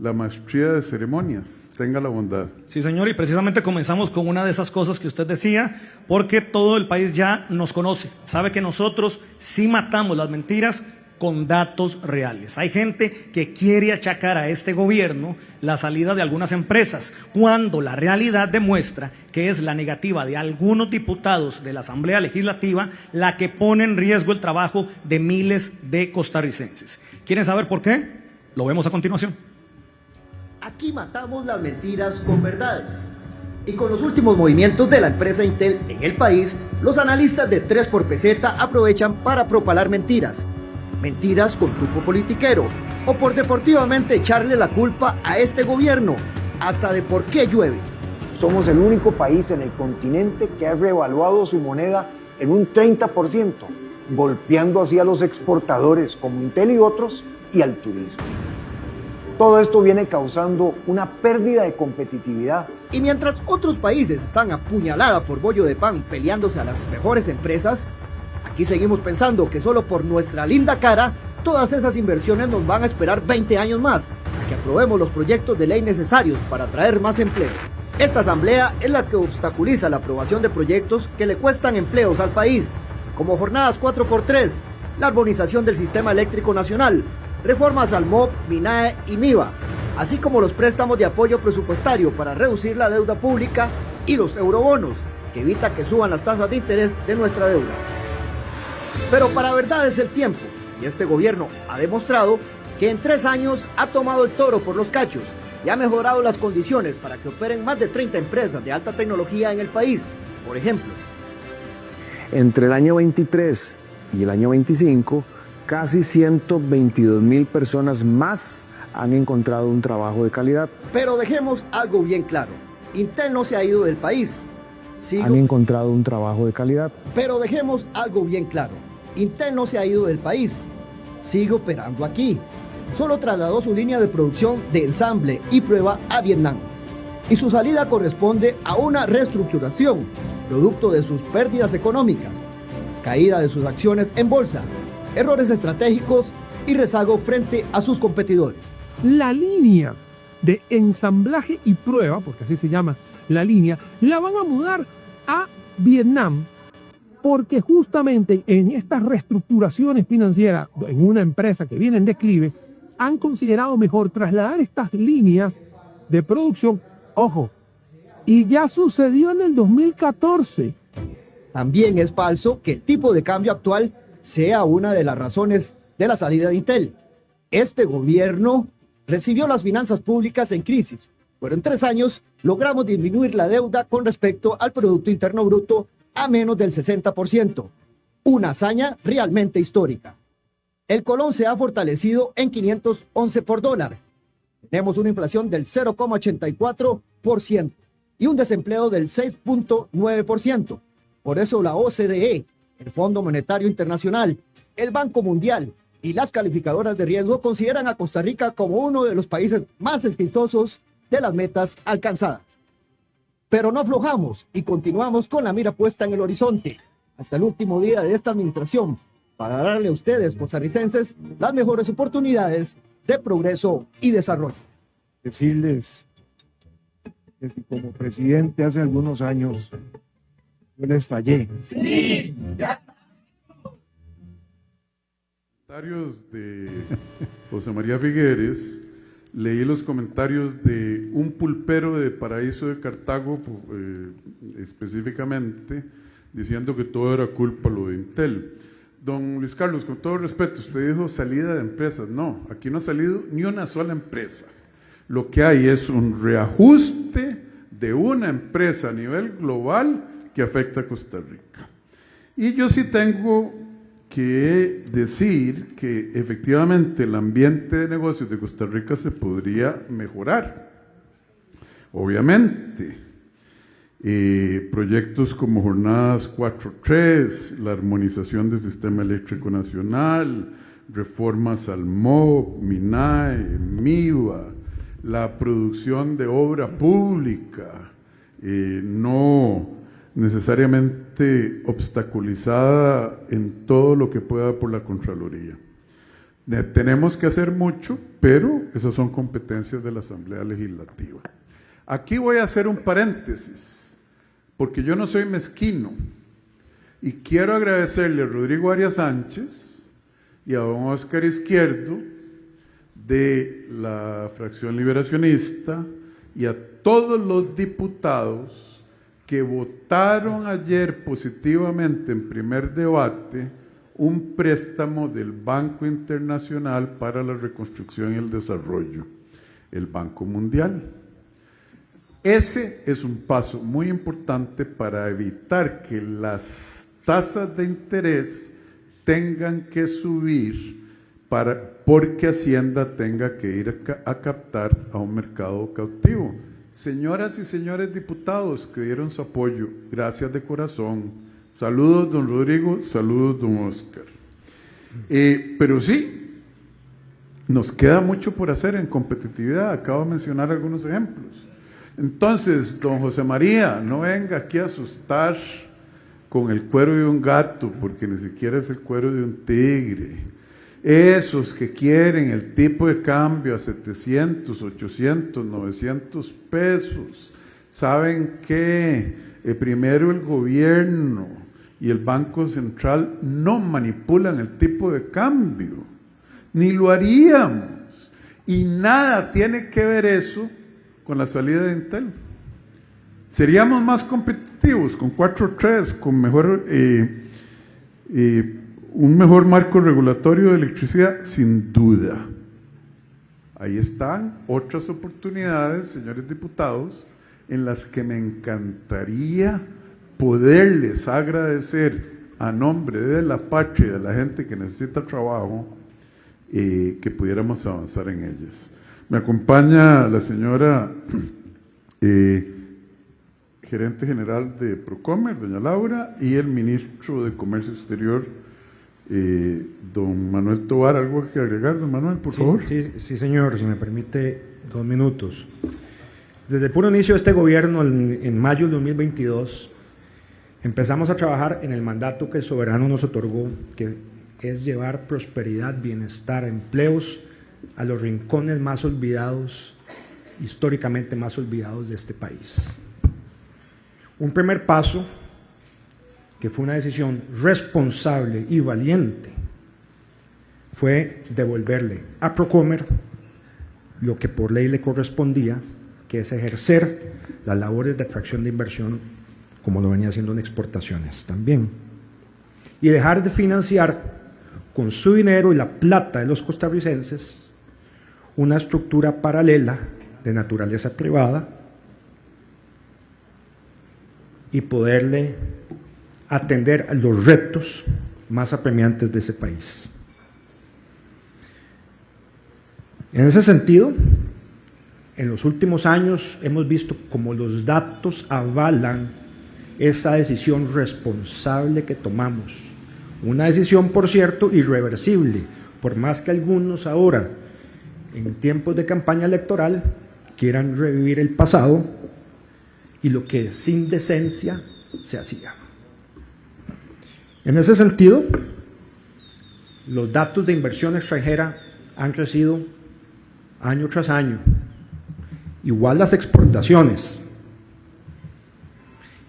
S3: la maestría de ceremonias, tenga la bondad.
S8: Sí, señor, y precisamente comenzamos con una de esas cosas que usted decía, porque todo el país ya nos conoce, sabe que nosotros sí matamos las mentiras con datos reales. Hay gente que quiere achacar a este gobierno la salida de algunas empresas, cuando la realidad demuestra que es la negativa de algunos diputados de la Asamblea Legislativa la que pone en riesgo el trabajo de miles de costarricenses. ¿Quieren saber por qué? Lo vemos a continuación.
S9: Aquí matamos las mentiras con verdades. Y con los últimos movimientos de la empresa Intel en el país, los analistas de 3xPZ aprovechan para propalar mentiras. Mentiras con tufo politiquero, o por deportivamente echarle la culpa a este gobierno, hasta de por qué llueve.
S10: Somos el único país en el continente que ha revaluado su moneda en un 30%, golpeando así a los exportadores como Intel y otros, y al turismo. Todo esto viene causando una pérdida de competitividad.
S9: Y mientras otros países están apuñalada por bollo de pan peleándose a las mejores empresas, aquí seguimos pensando que solo por nuestra linda cara, todas esas inversiones nos van a esperar 20 años más, a que aprobemos los proyectos de ley necesarios para traer más empleo. Esta asamblea es la que obstaculiza la aprobación de proyectos que le cuestan empleos al país, como jornadas 4x3, la armonización del sistema eléctrico nacional, reformas al MOP, MINAE y MIVA, así como los préstamos de apoyo presupuestario para reducir la deuda pública y los eurobonos, que evita que suban las tasas de interés de nuestra deuda. Pero para verdad es el tiempo, y este gobierno ha demostrado que en 3 años ha tomado el toro por los cachos y ha mejorado las condiciones para que operen más de 30 empresas de alta tecnología en el país. Por ejemplo,
S10: Entre el año 23 y el año 25, casi 122,000 personas más han encontrado un trabajo de calidad.
S9: pero dejemos algo bien claro, Intel no se ha ido del país.
S10: Han encontrado un trabajo de calidad.
S9: Pero dejemos algo bien claro, Intel no se ha ido del país, sigue operando aquí. Solo trasladó su línea de producción de ensamble y prueba a Vietnam. Y su salida corresponde a una reestructuración, producto de sus pérdidas económicas, caída de sus acciones en bolsa, errores estratégicos y rezago frente a sus competidores.
S11: La línea de ensamblaje y prueba, porque así se llama la línea, la van a mudar a Vietnam, porque justamente en estas reestructuraciones financieras en una empresa que viene en declive, han considerado mejor trasladar estas líneas de producción, ojo, y ya sucedió en el 2014.
S9: También es falso que el tipo de cambio actual sea una de las razones de la salida de Intel. Este gobierno recibió las finanzas públicas en crisis, pero en 3 años logramos disminuir la deuda con respecto al Producto Interno Bruto a menos del 60%, una hazaña realmente histórica. El colón se ha fortalecido en 511 por dólar. Tenemos una inflación del 0,84% y un desempleo del 6,9%. Por eso la OCDE, el Fondo Monetario Internacional, el Banco Mundial y las calificadoras de riesgo consideran a Costa Rica como uno de los países más exitosos de las metas alcanzadas. Pero no aflojamos y continuamos con la mira puesta en el horizonte hasta el último día de esta administración para darle a ustedes, costarricenses, las mejores oportunidades de progreso y desarrollo.
S11: Decirles que si como presidente hace algunos años yo les fallé.
S9: Sí, ya.
S3: Comentarios de José María Figueres, leí los comentarios de un pulpero de Paraíso de Cartago, específicamente, diciendo que todo era culpa lo de Intel. Don Luis Carlos, con todo respeto, usted dijo salida de empresas. No, aquí no ha salido ni una sola empresa. Lo que hay es un reajuste de una empresa a nivel global que afecta a Costa Rica. Y yo sí tengo que decir que efectivamente el ambiente de negocios de Costa Rica se podría mejorar. Obviamente, proyectos como Jornadas 4.3, la armonización del Sistema Eléctrico Nacional, reformas al MOB, MINAE, MIVA, la producción de obra pública, no necesariamente obstaculizada en todo lo que pueda por la Contraloría. Tenemos que hacer mucho, pero esas son competencias de la Asamblea Legislativa. Aquí voy a hacer un paréntesis, porque yo no soy mezquino, y quiero agradecerle a Rodrigo Arias Sánchez y a don Óscar Izquierdo de la fracción liberacionista y a todos los diputados que votaron ayer positivamente en primer debate un préstamo del Banco Internacional para la Reconstrucción y el Desarrollo, el Banco Mundial. Ese es un paso muy importante para evitar que las tasas de interés tengan que subir porque Hacienda tenga que ir a captar a un mercado cautivo. Señoras y señores diputados que dieron su apoyo, gracias de corazón. Saludos, don Rodrigo, saludos, don Óscar. Pero sí, nos queda mucho por hacer en competitividad. Acabo de mencionar algunos ejemplos. Entonces, don José María, no venga aquí a asustar con el cuero de un gato, porque ni siquiera es el cuero de un tigre. Esos que quieren el tipo de cambio a 700, 800, 900 pesos, saben que primero el gobierno y el Banco Central no manipulan el tipo de cambio, ni lo haríamos, y nada tiene que ver eso con la salida de Intel. Seríamos más competitivos con 4.3, con mejor un mejor marco regulatorio de electricidad, sin duda. Ahí están otras oportunidades, señores diputados, en las que me encantaría poderles agradecer a nombre de la patria y de la gente que necesita trabajo, que pudiéramos avanzar en ellas. Me acompaña la señora gerente general de Procomer, doña Laura, y el ministro de Comercio Exterior, don Manuel Tovar. ¿Algo que agregar, don Manuel, por favor?
S12: Sí, señor, si me permite 2 minutos. Desde el puro inicio de este gobierno, en mayo del 2022, empezamos a trabajar en el mandato que el soberano nos otorgó, que es llevar prosperidad, bienestar, empleos a los rincones más olvidados, históricamente más olvidados de este país. Un primer paso, que fue una decisión responsable y valiente, fue devolverle a Procomer lo que por ley le correspondía, que es ejercer las labores de atracción de inversión, como lo venía haciendo en exportaciones también, y dejar de financiar con su dinero y la plata de los costarricenses una estructura paralela de naturaleza privada y poderle atender a los retos más apremiantes de ese país. En ese sentido, en los últimos años hemos visto cómo los datos avalan esa decisión responsable que tomamos. Una decisión, por cierto, irreversible, por más que algunos ahora, en tiempos de campaña electoral, quieran revivir el pasado y lo que sin decencia se hacía. En ese sentido, los datos de inversión extranjera han crecido año tras año, igual las exportaciones,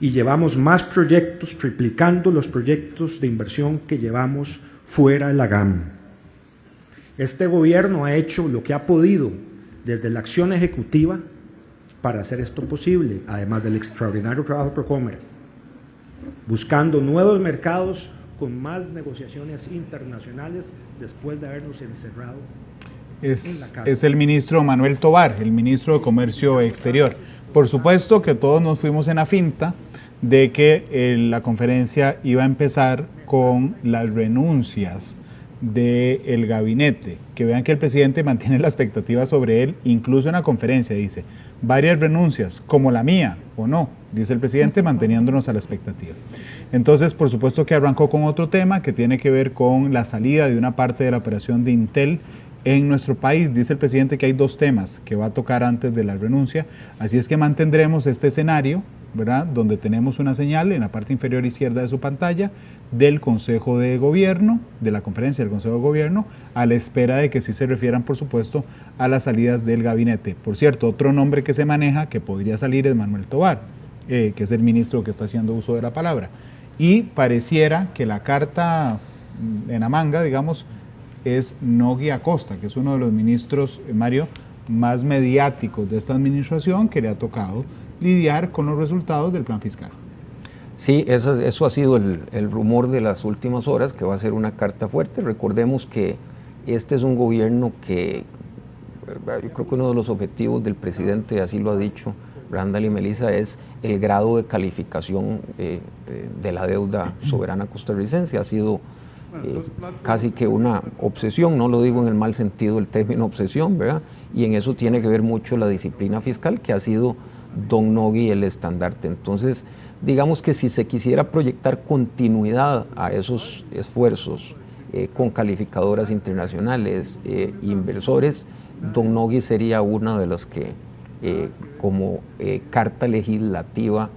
S12: y llevamos más proyectos, triplicando los proyectos de inversión que llevamos fuera de la GAM. Este gobierno ha hecho lo que ha podido desde la acción ejecutiva para hacer esto posible, además del extraordinario trabajo de Procomer, buscando nuevos mercados con más negociaciones internacionales después de habernos encerrado en la casa.
S5: Es el ministro Manuel Tovar, el ministro de Comercio Exterior. Por supuesto que todos nos fuimos en la finta de que la conferencia iba a empezar con las renuncias del gabinete. Que vean que el presidente mantiene la expectativa sobre él, incluso en la conferencia dice, varias renuncias, como la mía, o no, dice el presidente, manteniéndonos a la expectativa. Entonces, por supuesto que arrancó con otro tema que tiene que ver con la salida de una parte de la operación de Intel en nuestro país. Dice el presidente que hay dos temas que va a tocar antes de la renuncia, así es que mantendremos este escenario, ¿verdad?, donde tenemos una señal en la parte inferior izquierda de su pantalla del Consejo de Gobierno, de la conferencia del Consejo de Gobierno, a la espera de que sí se refieran, por supuesto, a las salidas del gabinete. Por cierto, otro nombre que se maneja que podría salir es Manuel Tovar, que es el ministro que está haciendo uso de la palabra. Y pareciera que la carta en la manga, digamos, es Nogui Acosta, que es uno de los ministros, Mario, más mediáticos de esta administración, que le ha tocado lidiar con los resultados del plan fiscal.
S6: Sí, eso ha sido el rumor de las últimas horas, que va a ser una carta fuerte. Recordemos que este es un gobierno que, yo creo que uno de los objetivos del presidente, así lo ha dicho Randall y Melissa, es el grado de calificación de la deuda soberana costarricense. Ha sido casi que una obsesión, no lo digo en el mal sentido del término obsesión, ¿verdad? Y en eso tiene que ver mucho la disciplina fiscal, que ha sido don Nogui el estandarte. Entonces, digamos que si se quisiera proyectar continuidad a esos esfuerzos con calificadoras internacionales, inversores, don Nogui sería una de las que como carta legislativa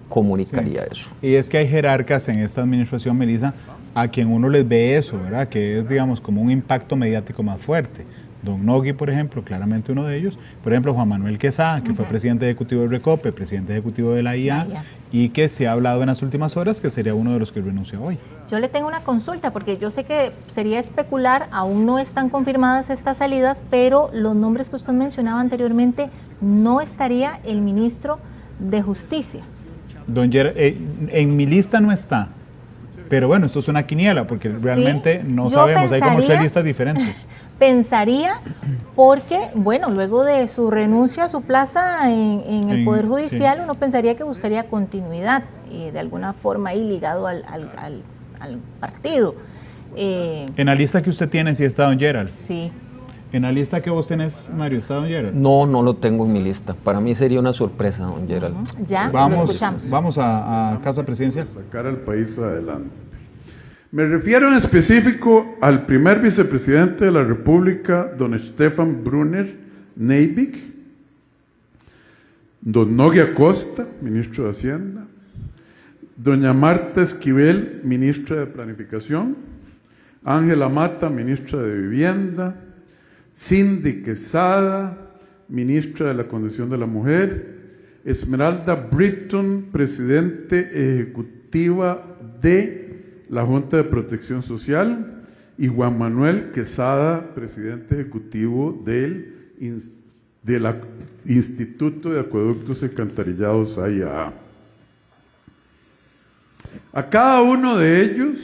S6: comunicaría eso.
S5: Y es que hay jerarcas en esta administración, Melissa, a quien uno les ve eso, ¿verdad?, que es, digamos, como un impacto mediático más fuerte. Don Nogui, por ejemplo, claramente uno de ellos. Por ejemplo, Juan Manuel Quesada, que fue presidente ejecutivo del Recope, presidente ejecutivo de la IA, y que se ha hablado en las últimas horas que sería uno de los que renuncia hoy.
S1: Yo le tengo una consulta, porque yo sé que sería especular, aún no están confirmadas estas salidas, pero los nombres que usted mencionaba anteriormente, no estaría el ministro de Justicia. En mi lista no está. Pero bueno, esto es una quiniela, porque realmente no sabemos, hay como 6 listas diferentes. Pensaría, porque, bueno, luego de su renuncia a su plaza en el Poder Judicial, uno pensaría que buscaría continuidad, de alguna forma ahí ligado al partido.
S5: En la lista que usted tiene, sí está don Gerald.
S1: Sí.
S5: En la lista que vos tenés, Mario, ¿está don Gerald?
S6: No, no lo tengo en mi lista. Para mí sería una sorpresa, don Gerald.
S1: Ya, lo escuchamos.
S5: Vamos a Casa Presidencial.
S3: Sacar al país adelante. Me refiero en específico al primer vicepresidente de la República, don Stefan Brunner Neivik, don Nogui Acosta, ministro de Hacienda, doña Marta Esquivel, ministra de Planificación, Ángela Mata, ministra de Vivienda, Cindy Quesada, ministra de la Condición de la Mujer, Esmeralda Britton, presidente ejecutiva de la Junta de Protección Social, y Juan Manuel Quesada, presidente ejecutivo del Instituto de Acueductos y Alcantarillados, AIAA. A cada uno de ellos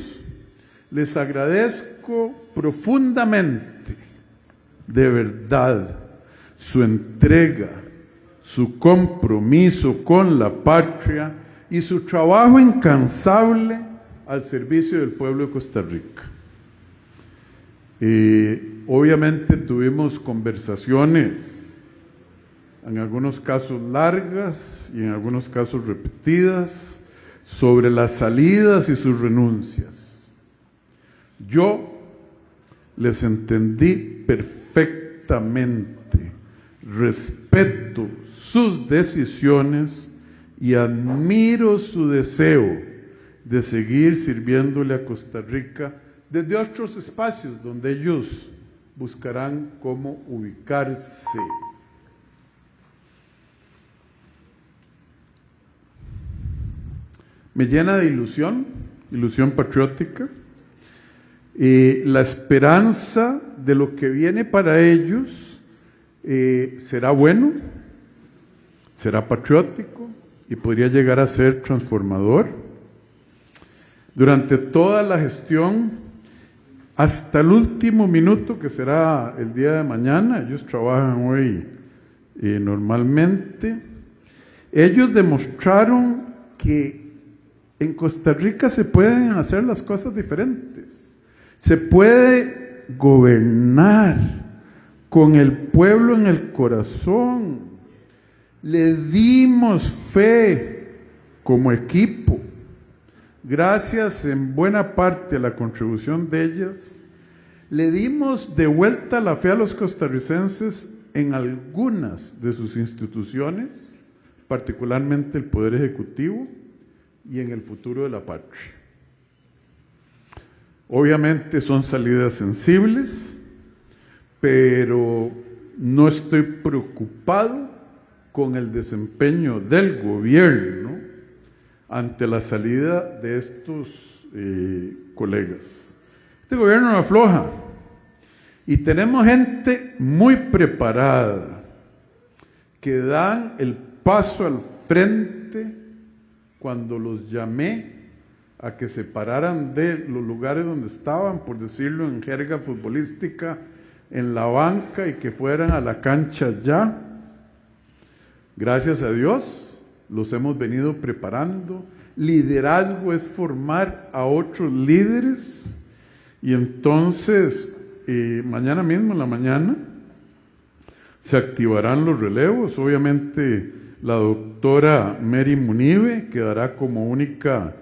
S3: les agradezco profundamente, de verdad, su entrega, su compromiso con la patria y su trabajo incansable al servicio del pueblo de Costa Rica. Obviamente tuvimos conversaciones, en algunos casos largas y en algunos casos repetidas, sobre las salidas y sus renuncias. Yo les entendí perfectamente, respeto sus decisiones y admiro su deseo de seguir sirviéndole a Costa Rica desde otros espacios donde ellos buscarán cómo ubicarse. Me llena de ilusión patriótica, la esperanza de lo que viene para ellos será bueno, será patriótico y podría llegar a ser transformador. Durante toda la gestión, hasta el último minuto, que será el día de mañana, ellos trabajan hoy normalmente, ellos demostraron que en Costa Rica se pueden hacer las cosas diferentes. Se puede gobernar con el pueblo en el corazón. Le dimos fe como equipo. Gracias en buena parte a la contribución de ellas, le dimos de vuelta la fe a los costarricenses en algunas de sus instituciones, particularmente el Poder Ejecutivo y en el futuro de la patria. Obviamente son salidas sensibles, pero no estoy preocupado con el desempeño del gobierno ante la salida de estos colegas. Este gobierno no afloja y tenemos gente muy preparada que dan el paso al frente cuando los llamé a que se pararan de los lugares donde estaban, por decirlo en jerga futbolística, en la banca, y que fueran a la cancha ya. Gracias a Dios, los hemos venido preparando. Liderazgo es formar a otros líderes, y entonces mañana mismo en la mañana se activarán los relevos. Obviamente la doctora Mary Munive quedará como única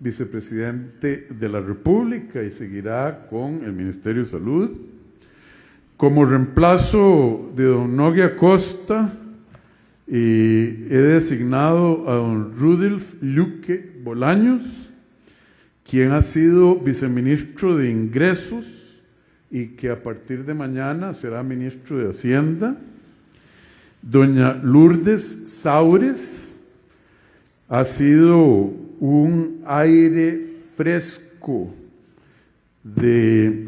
S3: vicepresidente de la República y seguirá con el Ministerio de Salud. Como reemplazo de don Nogui Acosta, he designado a don Rudolf Luque Bolaños, quien ha sido viceministro de Ingresos y que a partir de mañana será ministro de Hacienda. Doña Lourdes Saures ha sido un aire fresco de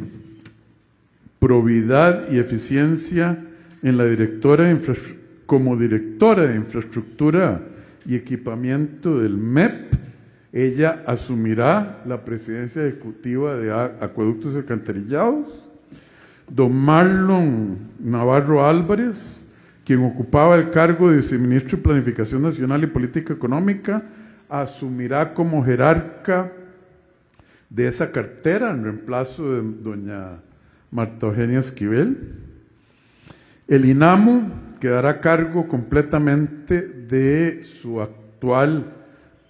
S3: probidad y eficiencia en la como directora de infraestructura y equipamiento del MEP. Ella asumirá la presidencia ejecutiva de Acueductos y Alcantarillados. Don Marlon Navarro Álvarez, quien ocupaba el cargo de viceministro de Planificación Nacional y Política Económica, asumirá como jerarca de esa cartera en reemplazo de doña Marta Eugenia Esquivel. El INAMU quedará a cargo completamente de su actual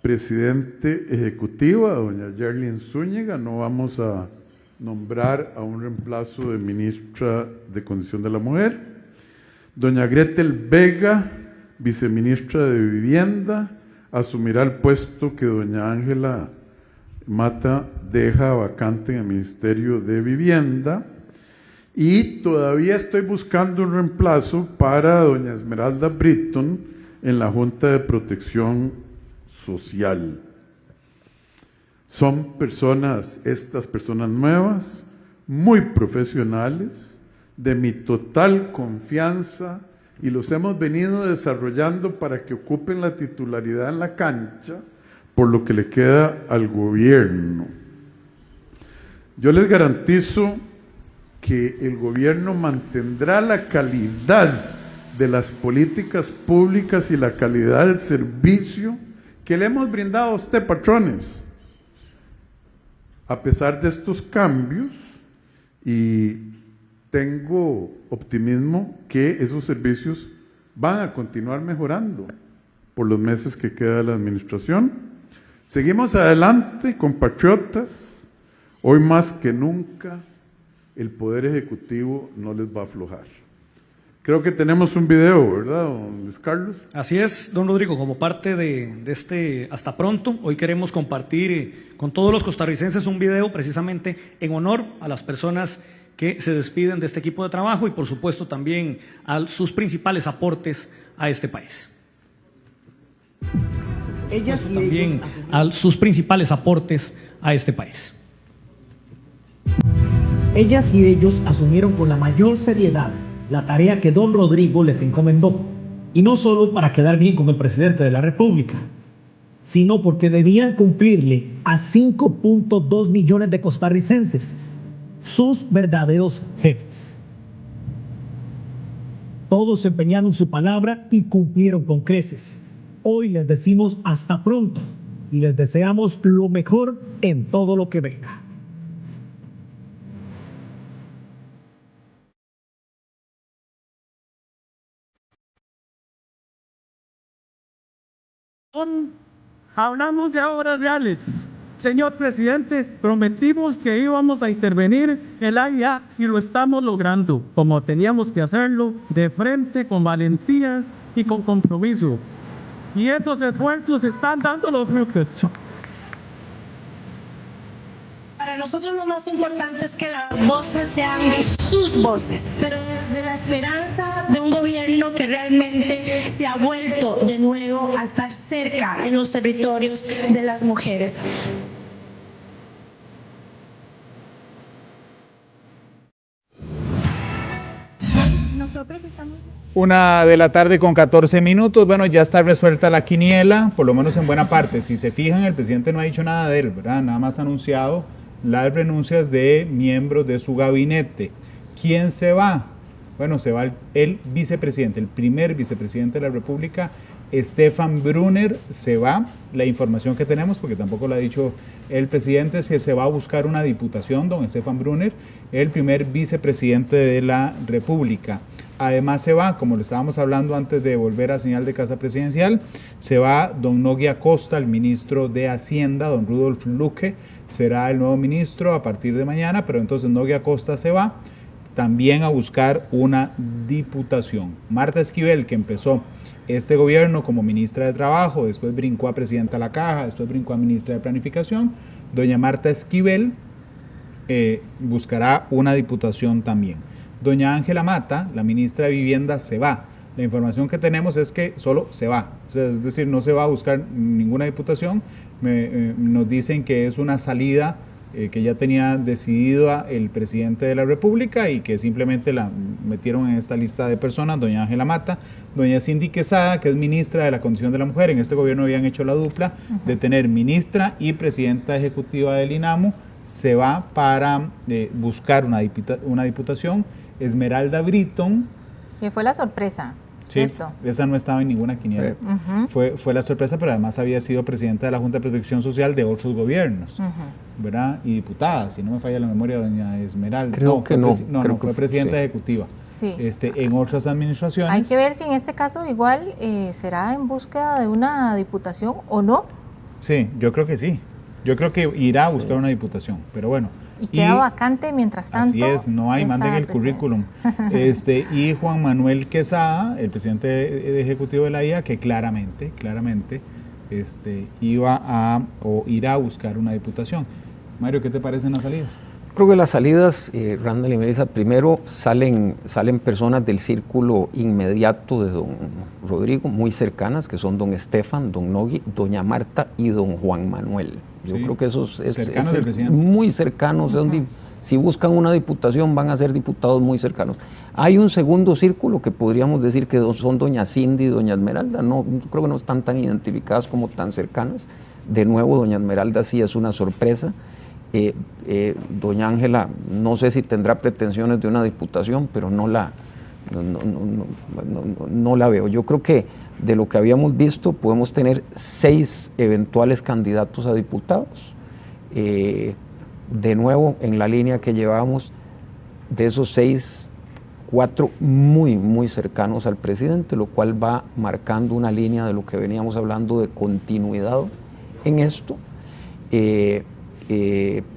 S3: presidente ejecutiva, doña Yerlin Zúñiga. No vamos a nombrar a un reemplazo de ministra de Condición de la Mujer. Doña Gretel Vega, viceministra de Vivienda, asumirá el puesto que doña Ángela Mata deja vacante en el Ministerio de Vivienda. Y todavía estoy buscando un reemplazo para doña Esmeralda Britton en la Junta de Protección Social. Son estas personas nuevas, muy profesionales, de mi total confianza, y los hemos venido desarrollando para que ocupen la titularidad en la cancha, por lo que le queda al gobierno. Yo les garantizo que el gobierno mantendrá la calidad de las políticas públicas y la calidad del servicio que le hemos brindado a usted, patrones, a pesar de estos cambios, y tengo optimismo que esos servicios van a continuar mejorando por los meses que queda de la administración. Seguimos adelante, compatriotas. Hoy más que nunca el Poder Ejecutivo no les va a aflojar. Creo que tenemos un video, ¿verdad, don Luis Carlos?
S8: Así es, don Rodrigo, como parte de este Hasta Pronto, hoy queremos compartir con todos los costarricenses un video precisamente en honor a las personas que se despiden de este equipo de trabajo y por supuesto también a sus principales aportes a este país. Sus principales aportes a este país.
S13: Ellas y ellos asumieron con la mayor seriedad la tarea que don Rodrigo les encomendó. Y no solo para quedar bien con el presidente de la República, sino porque debían cumplirle a 5.2 millones de costarricenses, sus verdaderos jefes. Todos empeñaron su palabra y cumplieron con creces. Hoy les decimos hasta pronto y les deseamos lo mejor en todo lo que venga.
S14: Hablamos de obras reales. Señor presidente, prometimos que íbamos a intervenir el AIA y lo estamos logrando, como teníamos que hacerlo, de frente, con valentía y con compromiso. Y esos esfuerzos están dando los frutos.
S15: Para nosotros lo más importante es que las voces sean sus voces, pero desde la esperanza de un gobierno que realmente se ha vuelto de nuevo a estar cerca en los territorios de las mujeres.
S9: Nosotros estamos... 1:14 p.m. Bueno, ya está resuelta la quiniela, por lo menos en buena parte. Si se fijan, el presidente no ha dicho nada de él, ¿verdad? Nada más ha anunciado las renuncias de miembros de su gabinete. ¿Quién se va? Bueno, se va el vicepresidente, el primer vicepresidente de la República, Stefan Brunner, se va. La información que tenemos, porque tampoco lo ha dicho el presidente, es que se va a buscar una diputación, don Stefan Brunner, el primer vicepresidente de la República. Además se va, como lo estábamos hablando antes de volver a señal de casa presidencial, se va don Nogui Acosta, el ministro de Hacienda, don Rudolf Luque, será el nuevo ministro a partir de mañana, pero entonces Nogui Acosta se va también a buscar una diputación. Marta Esquivel, que empezó este gobierno como ministra de Trabajo, después brincó a presidenta de la Caja, después brincó a ministra de Planificación, doña Marta Esquivel buscará una diputación también. Doña Ángela Mata, la ministra de Vivienda, se va. La información que tenemos es que solo se va, o sea, es decir, no se va a buscar ninguna diputación. Nos dicen que es una salida que ya tenía decidida el presidente de la República y que simplemente la metieron en esta lista de personas, doña Ángela Mata. Doña Cindy Quesada, que es ministra de la Condición de la Mujer, en este gobierno habían hecho la dupla de tener ministra y presidenta ejecutiva del INAMU, se va para buscar una diputación. Esmeralda Britton,
S1: que fue la sorpresa.
S9: Sí,
S1: ¿cierto?
S9: Esa no estaba en ninguna quiniela. Fue la sorpresa, pero además había sido presidenta de la Junta de Protección Social de otros gobiernos, ¿verdad? Y diputada, si no me falla la memoria, doña Esmeralda.
S6: Creo que no.
S9: Fue presidenta ejecutiva.
S1: Sí.
S9: En otras administraciones.
S1: Hay que ver si en este caso igual será en búsqueda de una diputación o no.
S9: Sí, yo creo que sí. Yo creo que irá a buscar una diputación, pero bueno.
S1: Y queda vacante mientras tanto.
S9: Así es, no hay, manden el currículum. Y Juan Manuel Quesada, el presidente ejecutivo de la IA, que claramente irá a buscar una diputación. Mario, ¿qué te parecen las salidas?
S6: Creo que las salidas, Randall y Melissa, primero salen personas del círculo inmediato de don Rodrigo, muy cercanas, que son don Estefan, don Nogui, doña Marta y don Juan Manuel. Yo creo que esos
S9: cercanos del presidente.
S6: Muy cercanos, si buscan una diputación van a ser diputados muy cercanos. Hay un segundo círculo que podríamos decir que son doña Cindy y doña Esmeralda, no creo que no están tan identificadas como tan cercanas. De nuevo, doña Esmeralda sí es una sorpresa. Doña Ángela, no sé si tendrá pretensiones de una diputación, pero no la veo. Yo creo que de lo que habíamos visto podemos tener 6 eventuales candidatos a diputados. De nuevo, en la línea que llevamos, de esos 6, 4 muy, muy cercanos al presidente, lo cual va marcando una línea de lo que veníamos hablando de continuidad en esto.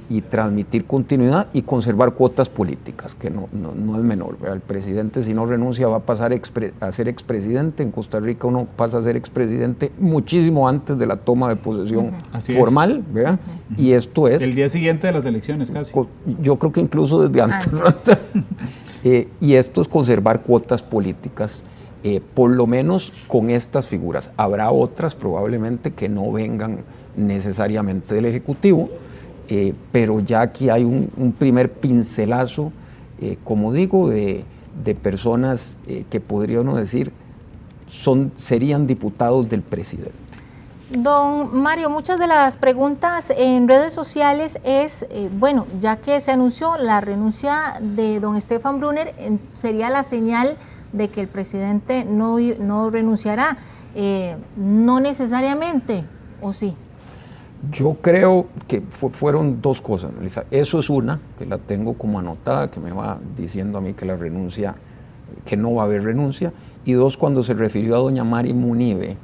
S6: Y transmitir continuidad y conservar cuotas políticas, que no es menor. El presidente, si no renuncia, va a pasar a ser expresidente. En Costa Rica uno pasa a ser expresidente muchísimo antes de la toma de posesión formal, ¿verdad? Y esto es...
S9: El día siguiente de las elecciones, casi.
S6: Yo creo que incluso desde antes. Y esto es conservar cuotas políticas, por lo menos con estas figuras. Habrá otras probablemente que no vengan necesariamente del Ejecutivo, pero ya aquí hay un primer pincelazo, como digo, de personas que podría uno decir serían diputados del presidente.
S1: Don Mario, muchas de las preguntas en redes sociales es, bueno, ya que se anunció la renuncia de don Stefan Brunner, sería la señal de que el presidente no renunciará. No necesariamente, ¿o sí?
S6: Yo creo que fueron dos cosas, Melissa. Eso es una, que la tengo como anotada, que me va diciendo a mí que la renuncia, que no va a haber renuncia. Y dos, cuando se refirió a doña Mari Munive,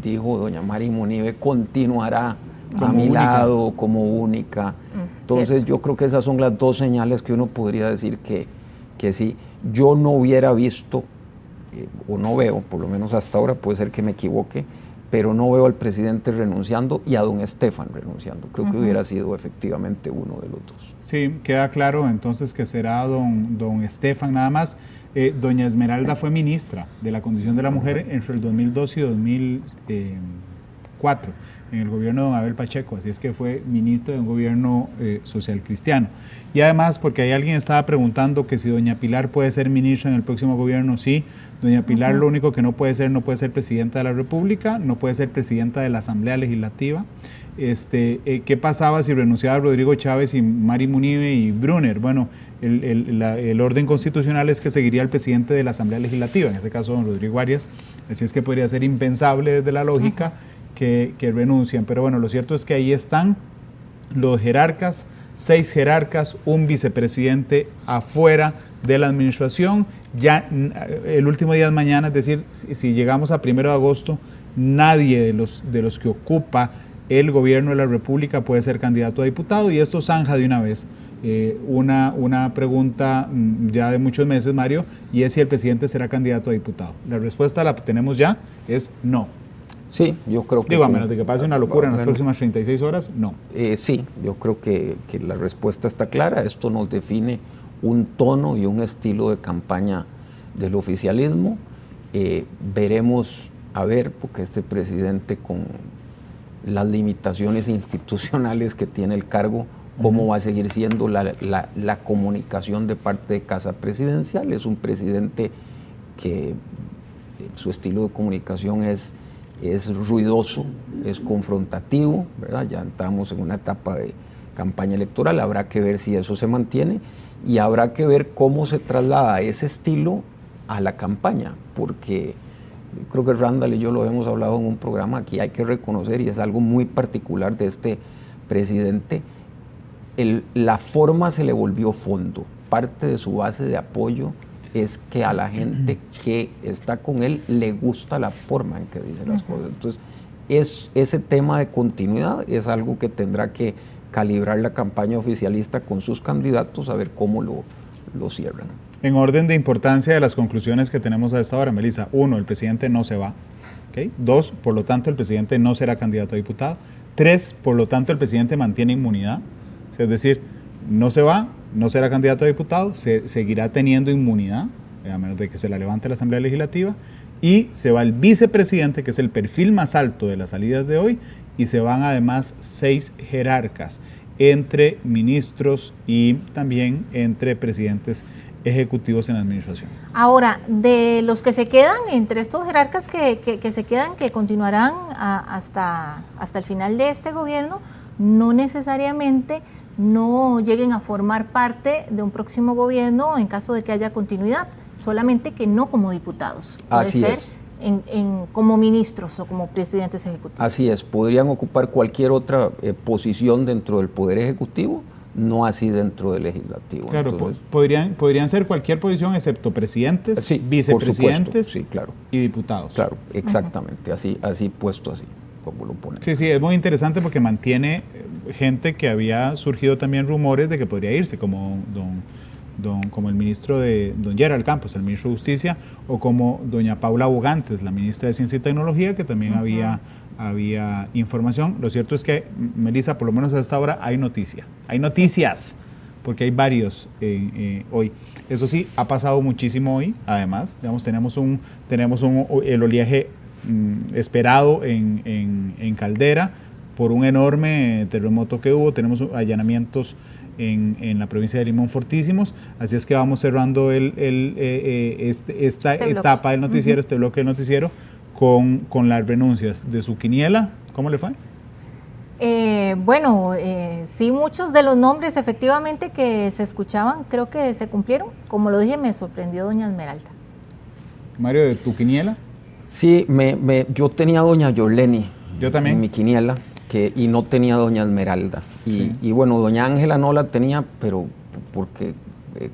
S6: dijo doña Mari Munive continuará a mi lado como única. Entonces yo creo que esas son las dos señales que uno podría decir que sí. Yo no hubiera visto, o no veo, por lo menos hasta ahora, puede ser que me equivoque, pero no veo al presidente renunciando y a don Stefan renunciando. Creo que hubiera sido efectivamente uno de los dos.
S5: Sí, queda claro entonces que será don Stefan nada más. Doña Esmeralda fue ministra de la Condición de la Mujer entre el 2002 y 2004 en el gobierno de don Abel Pacheco, así es que fue ministra de un gobierno social cristiano. Y además, porque ahí alguien estaba preguntando que si doña Pilar puede ser ministra en el próximo gobierno, sí. Doña Pilar lo único que no puede ser presidenta de la República, no puede ser presidenta de la Asamblea Legislativa. ¿Qué pasaba si renunciaba Rodrigo Chávez y Mari Munive y Brunner? Bueno, el orden constitucional es que seguiría el presidente de la Asamblea Legislativa, en ese caso don Rodrigo Arias, así es que podría ser impensable desde la lógica que renuncian. Pero bueno, lo cierto es que ahí están los jerarcas, 6 jerarcas, un vicepresidente afuera de la administración. Ya el último día es mañana, es decir, si llegamos a 1 de agosto, nadie de los que ocupa el gobierno de la República puede ser candidato a diputado, y esto zanja de una vez una pregunta ya de muchos meses, Mario, y es si el presidente será candidato a diputado. La respuesta la tenemos ya, es no.
S6: Sí, yo creo que...
S5: Digo, a menos de que pase una locura en las próximas 36 horas, no.
S6: Sí, yo creo que la respuesta está clara. Esto nos define un tono y un estilo de campaña del oficialismo. Veremos, a ver, porque este presidente con las limitaciones institucionales que tiene el cargo, cómo va a seguir siendo la comunicación de parte de Casa Presidencial. Es un presidente que su estilo de comunicación es ruidoso, es confrontativo, ¿verdad? Ya entramos en una etapa de campaña electoral, habrá que ver si eso se mantiene y habrá que ver cómo se traslada ese estilo a la campaña, porque creo que Randall y yo lo hemos hablado en un programa, aquí hay que reconocer, y es algo muy particular de este presidente, la forma se le volvió fondo. Parte de su base de apoyo es que a la gente que está con él le gusta la forma en que dice las cosas. Entonces, ese tema de continuidad es algo que tendrá que calibrar la campaña oficialista con sus candidatos, a ver cómo lo cierran.
S5: En orden de importancia de las conclusiones que tenemos a esta hora, Melissa: 1, el presidente no se va. 2, por lo tanto, el presidente no será candidato a diputado. 3, por lo tanto, el presidente mantiene inmunidad. Es decir, no se va, no será candidato a diputado, se seguirá teniendo inmunidad, a menos de que se la levante la Asamblea Legislativa, y se va el vicepresidente, que es el perfil más alto de las salidas de hoy, y se van además 6 jerarcas, entre ministros y también entre presidentes ejecutivos en la administración.
S1: Ahora, de los que se quedan, entre estos jerarcas que se quedan, que continuarán hasta el final de este gobierno, no necesariamente no lleguen a formar parte de un próximo gobierno en caso de que haya continuidad, solamente que no como diputados. Puede
S6: Así
S1: ser
S6: es.
S1: Como ministros o como presidentes ejecutivos.
S6: Así es, podrían ocupar cualquier otra posición dentro del Poder Ejecutivo, no así dentro del Legislativo.
S5: Claro,
S6: entonces,
S5: podrían ser cualquier posición excepto presidentes,
S6: sí,
S5: vicepresidentes,
S6: sí, claro,
S5: y diputados.
S6: Claro, exactamente, así puesto así, como lo ponen.
S5: Sí, es muy interesante porque mantiene gente que había surgido también rumores de que podría irse, como como el ministro don Gerald Campos, el ministro de Justicia, o como doña Paula Bogantes, la ministra de Ciencia y Tecnología, que también había información. Lo cierto es que, Melissa, por lo menos a esta hora hay noticias, porque hay varios hoy. Eso sí, ha pasado muchísimo hoy, además, digamos, tenemos el oleaje esperado en Caldera por un enorme terremoto que hubo, tenemos allanamientos en la provincia de Limón fortísimos. Así es que vamos cerrando esta etapa del noticiero, este bloque del noticiero, con las renuncias de su quiniela. ¿Cómo le fue?
S1: Sí, muchos de los nombres efectivamente que se escuchaban creo que se cumplieron. Como lo dije, me sorprendió doña Esmeralda.
S5: Mario, ¿de tu quiniela?
S6: Sí, yo tenía a doña Yoleni.
S5: Yo también.
S6: En mi quiniela, y no tenía a doña Esmeralda. Y bueno, doña Ángela no la tenía, pero porque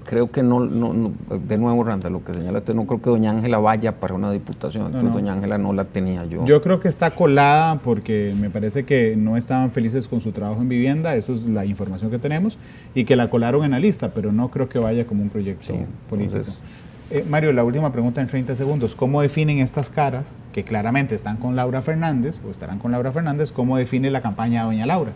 S6: creo que no, de nuevo, Randa, lo que señala usted, no creo que doña Ángela vaya para una diputación, entonces doña Ángela no la tenía yo.
S5: Yo creo que está colada porque me parece que no estaban felices con su trabajo en vivienda, eso es la información que tenemos, y que la colaron en la lista, pero no creo que vaya como un proyecto político. Entonces, Mario, la última pregunta en 30 segundos. ¿Cómo definen estas caras, que claramente están con Laura Fernández, o estarán con Laura Fernández, cómo define la campaña de doña Laura?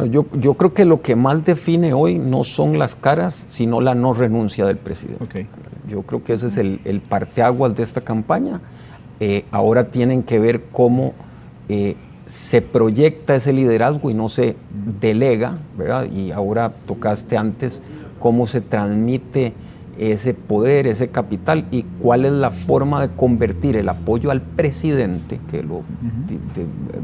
S6: Yo creo que lo que más define hoy no son las caras, sino la no renuncia del presidente.
S5: Okay.
S6: Yo creo que ese es el parteaguas de esta campaña. Ahora tienen que ver cómo se proyecta ese liderazgo y no se delega, ¿verdad? Y ahora tocaste antes cómo se transmite ese poder, ese capital, y cuál es la forma de convertir el apoyo al presidente, que lo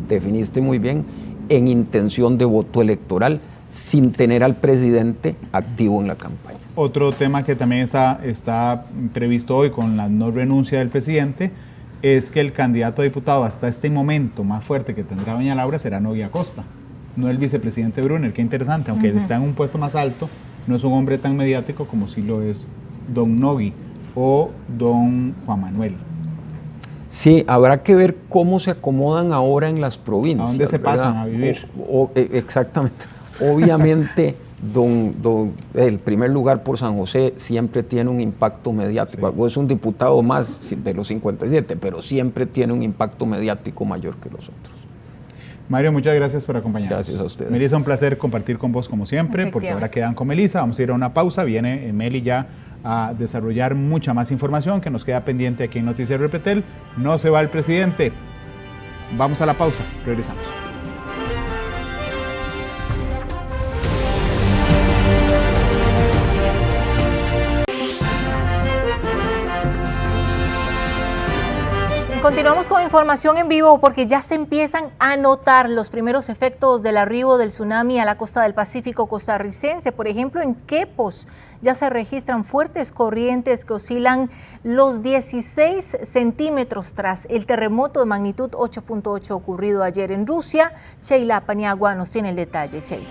S6: definiste muy bien, en intención de voto electoral, sin tener al presidente activo en la campaña.
S5: Otro tema que también está previsto hoy con la no renuncia del presidente es que el candidato a diputado hasta este momento más fuerte que tendrá doña Laura será Nogui Acosta, no el vicepresidente Brunner. Qué interesante, aunque él está en un puesto más alto, no es un hombre tan mediático como sí lo es don Nogui o don Juan Manuel.
S6: Sí, habrá que ver cómo se acomodan ahora en las provincias.
S5: ¿A dónde se pasan a vivir?
S6: Exactamente. Obviamente, el primer lugar por San José siempre tiene un impacto mediático. Sí. Es un diputado más de los 57, pero siempre tiene un impacto mediático mayor que los otros.
S5: Mario, muchas gracias por acompañarnos.
S6: Gracias a ustedes.
S5: Melissa, un placer compartir con vos como siempre, porque ahora quedan con Melissa. Vamos a ir a una pausa. Viene Meli ya a desarrollar mucha más información que nos queda pendiente aquí en Noticiero Repretel. No se va el presidente. Vamos a la pausa. Regresamos.
S1: Continuamos con información en vivo porque ya se empiezan a notar los primeros efectos del arribo del tsunami a la costa del Pacífico costarricense. Por ejemplo, en Quepos ya se registran fuertes corrientes que oscilan los 16 centímetros tras el terremoto de magnitud 8.8 ocurrido ayer en Rusia. Sheila Paniagua nos tiene el detalle. Sheila.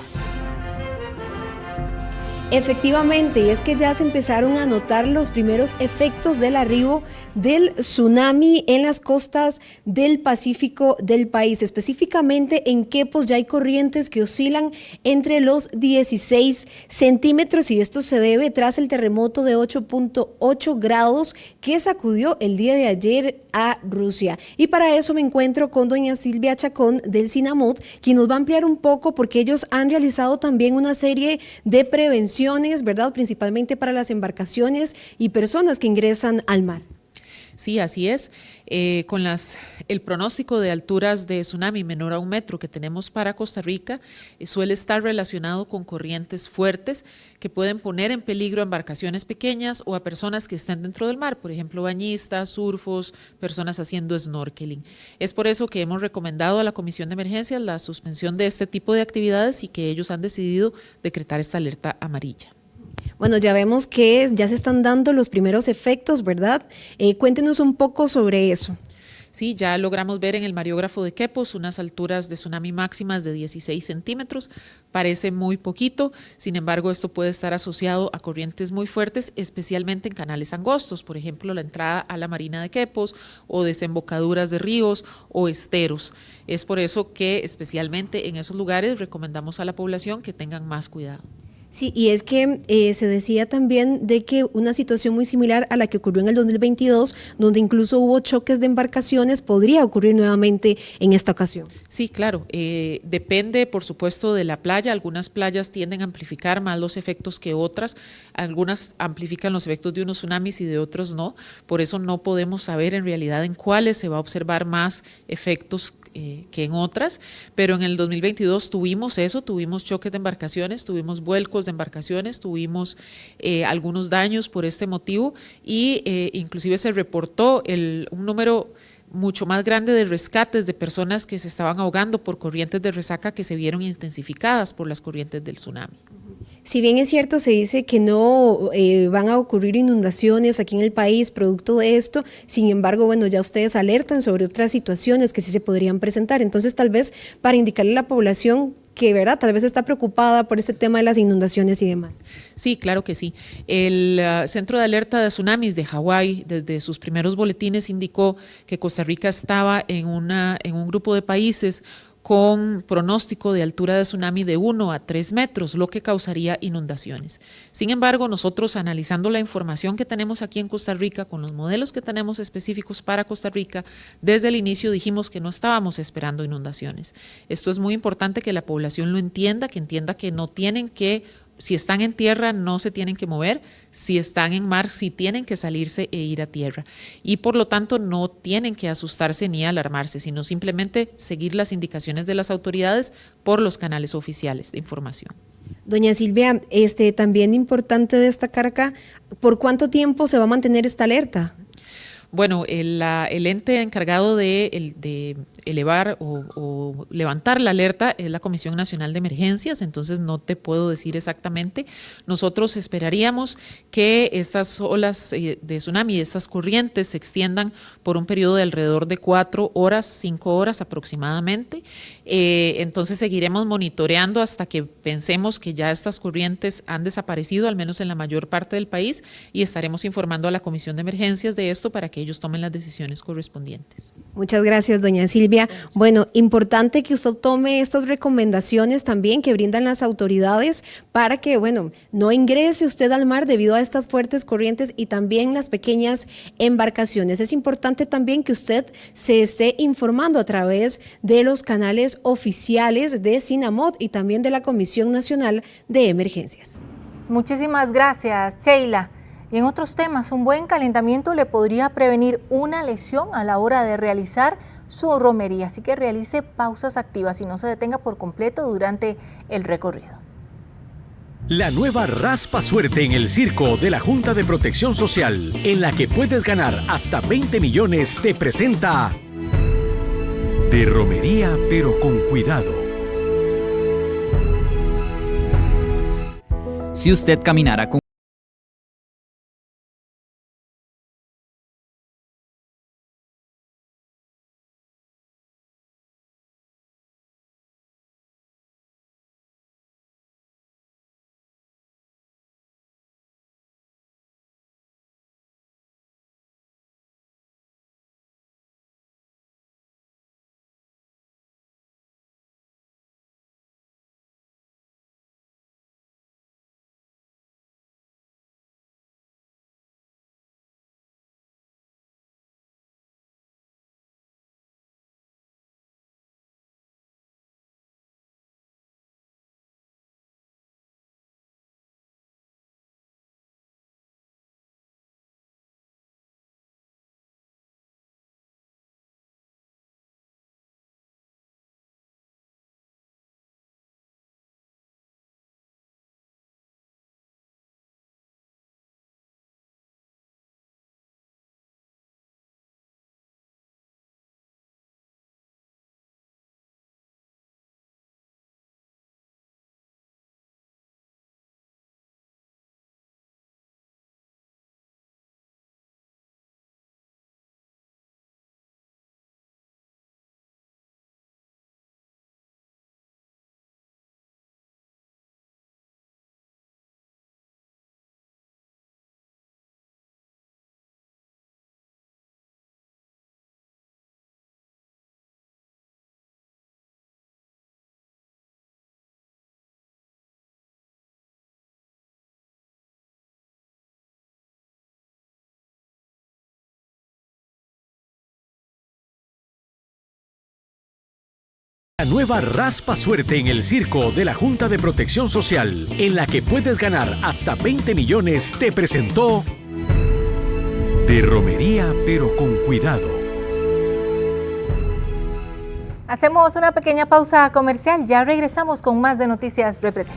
S16: Efectivamente, y es que ya se empezaron a notar los primeros efectos del arribo del tsunami en las costas del Pacífico del país. Específicamente en Quepos ya hay corrientes que oscilan entre los 16 centímetros y esto se debe tras el terremoto de 8.8 grados que sacudió el día de ayer a Rusia. Y para eso me encuentro con doña Silvia Chacón del CINAMOD, quien nos va a ampliar un poco porque ellos han realizado también una serie de prevenciones, ¿verdad? Principalmente para las embarcaciones y personas que ingresan al mar.
S17: Sí, así es. Con el pronóstico de alturas de tsunami menor a 1 metro que tenemos para Costa Rica, suele estar relacionado con corrientes fuertes que pueden poner en peligro a embarcaciones pequeñas o a personas que estén dentro del mar, por ejemplo, bañistas, surfos, personas haciendo snorkeling. Es por eso que hemos recomendado a la Comisión de Emergencias la suspensión de este tipo de actividades y que ellos han decidido decretar esta alerta amarilla.
S16: Bueno, ya vemos que ya se están dando los primeros efectos, ¿verdad? Cuéntenos un poco sobre eso.
S17: Sí, ya logramos ver en el mariógrafo de Quepos unas alturas de tsunami máximas de 16 centímetros. Parece muy poquito, sin embargo, esto puede estar asociado a corrientes muy fuertes, especialmente en canales angostos, por ejemplo, la entrada a la marina de Quepos o desembocaduras de ríos o esteros. Es por eso que, especialmente en esos lugares, recomendamos a la población que tengan más cuidado.
S16: Sí, y es que se decía también de que una situación muy similar a la que ocurrió en el 2022, donde incluso hubo choques de embarcaciones, podría ocurrir nuevamente en esta ocasión.
S17: Sí, claro, depende por supuesto de la playa. Algunas playas tienden a amplificar más los efectos que otras, algunas amplifican los efectos de unos tsunamis y de otros no, por eso no podemos saber en realidad en cuáles se va a observar más efectos que en otras, pero en el 2022 tuvimos eso, tuvimos choques de embarcaciones, tuvimos vuelcos de embarcaciones, tuvimos algunos daños por este motivo y inclusive se reportó un número mucho más grande de rescates de personas que se estaban ahogando por corrientes de resaca que se vieron intensificadas por las corrientes del tsunami.
S16: Si bien es cierto, se dice que no van a ocurrir inundaciones aquí en el país producto de esto, sin embargo, bueno, ya ustedes alertan sobre otras situaciones que sí se podrían presentar. Entonces, tal vez para indicarle a la población que, ¿verdad?, tal vez está preocupada por este tema de las inundaciones y demás.
S17: Sí, claro que sí. El Centro de Alerta de Tsunamis de Hawái, desde sus primeros boletines, indicó que Costa Rica estaba en un grupo de países con pronóstico de altura de tsunami de 1 a 3 metros, lo que causaría inundaciones. Sin embargo, nosotros analizando la información que tenemos aquí en Costa Rica, con los modelos que tenemos específicos para Costa Rica, desde el inicio dijimos que no estábamos esperando inundaciones. Esto es muy importante que la población lo entienda, que no tienen que, si están en tierra no se tienen que mover, si están en mar sí tienen que salirse e ir a tierra. Y por lo tanto no tienen que asustarse ni alarmarse, sino simplemente seguir las indicaciones de las autoridades por los canales oficiales de información.
S16: Doña Silvia, también importante destacar acá, ¿por cuánto tiempo se va a mantener esta alerta?
S17: Bueno, el ente encargado de elevar o levantar la alerta es la Comisión Nacional de Emergencias, entonces no te puedo decir exactamente. Nosotros esperaríamos que estas olas de tsunami, estas corrientes se extiendan por un periodo de alrededor de 4 horas, 5 horas aproximadamente. Entonces seguiremos monitoreando hasta que pensemos que ya estas corrientes han desaparecido, al menos en la mayor parte del país, y estaremos informando a la Comisión de Emergencias de esto para que ellos tomen las decisiones correspondientes.
S16: Muchas gracias, doña Silvia. Bueno, importante que usted tome estas recomendaciones también que brindan las autoridades para que, bueno, no ingrese usted al mar debido a estas fuertes corrientes y también las pequeñas embarcaciones. Es importante también que usted se esté informando a través de los canales oficiales de SINAMOD y también de la Comisión Nacional de Emergencias.
S1: Muchísimas gracias, Sheila. Y en otros temas, un buen calentamiento le podría prevenir una lesión a la hora de realizar su romería, así que realice pausas activas y no se detenga por completo durante el recorrido.
S18: La nueva Raspa Suerte en el Circo de la Junta de Protección Social, en la que puedes ganar hasta 20 millones, te presenta de romería, pero con cuidado.
S19: Si usted caminara con
S18: La nueva Raspa Suerte en el Circo de la Junta de Protección Social, en la que puedes ganar hasta 20 millones, te presentó de romería, pero con cuidado.
S1: Hacemos una pequeña pausa comercial, ya regresamos con más de Noticias Repretel.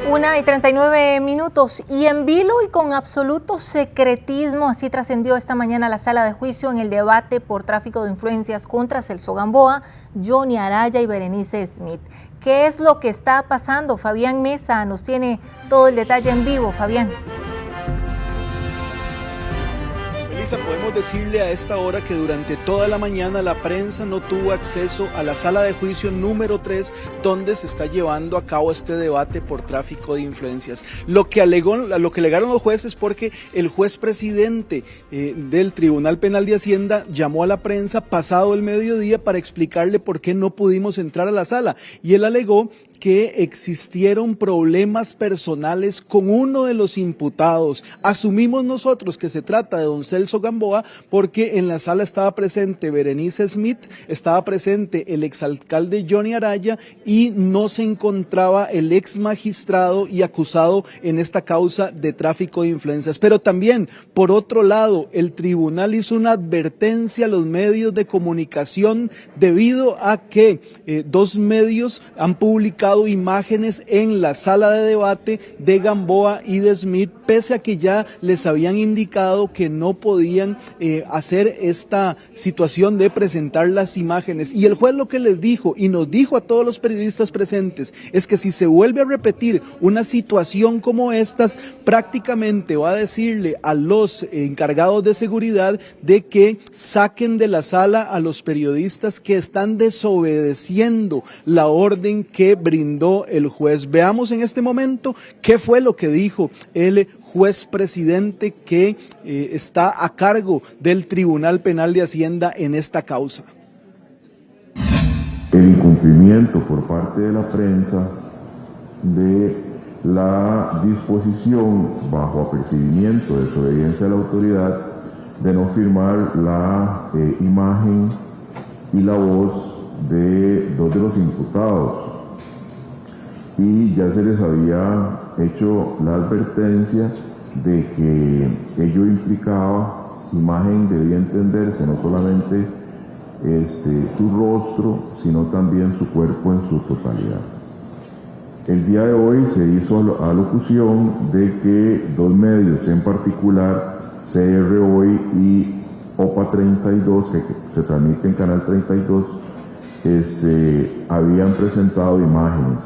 S1: Una y 39 minutos y en vilo y con absoluto secretismo, así trascendió esta mañana la sala de juicio en el debate por tráfico de influencias contra Celso Gamboa, Johnny Araya y Berenice Smith. ¿Qué es lo que está pasando? Fabián Mesa nos tiene todo el detalle en vivo. Fabián.
S19: Podemos decirle a esta hora que durante toda la mañana la prensa no tuvo acceso a la sala de juicio número 3 donde se está llevando a cabo este debate por tráfico de influencias. Lo que alegaron los jueces, porque el juez presidente del Tribunal Penal de Hacienda llamó a la prensa pasado el mediodía para explicarle por qué no pudimos entrar a la sala, y él alegó que existieron problemas personales con uno de los imputados. Asumimos nosotros que se trata de don Celso Gamboa porque en la sala estaba presente Berenice Smith, estaba presente el exalcalde Johnny Araya y no se encontraba el ex magistrado y acusado en esta causa de tráfico de influencias. Pero también, por otro lado, el tribunal hizo una advertencia a los medios de comunicación debido a que dos medios han publicado imágenes en la sala de debate de Gamboa y de Smith, pese a que ya les habían indicado que no podían hacer esta situación de presentar las imágenes. Y el juez lo que les dijo, y nos dijo a todos los periodistas presentes, es que si se vuelve a repetir una situación como estas, prácticamente va a decirle a los encargados de seguridad de que saquen de la sala a los periodistas que están desobedeciendo la orden que brindó el juez. Veamos en este momento qué fue lo que dijo el juez presidente que está a cargo del Tribunal Penal de Hacienda en esta causa.
S20: El incumplimiento por parte de la prensa de la disposición bajo apercibimiento de desobediencia a la autoridad de no firmar la imagen y la voz de dos de los imputados. Y ya se les había hecho la advertencia de que ello implicaba, imagen debía entenderse no solamente su rostro, sino también su cuerpo en su totalidad. El día de hoy se hizo alocución de que dos medios, en particular CR Hoy y OPA 32, que se transmite en Canal 32, habían presentado imágenes.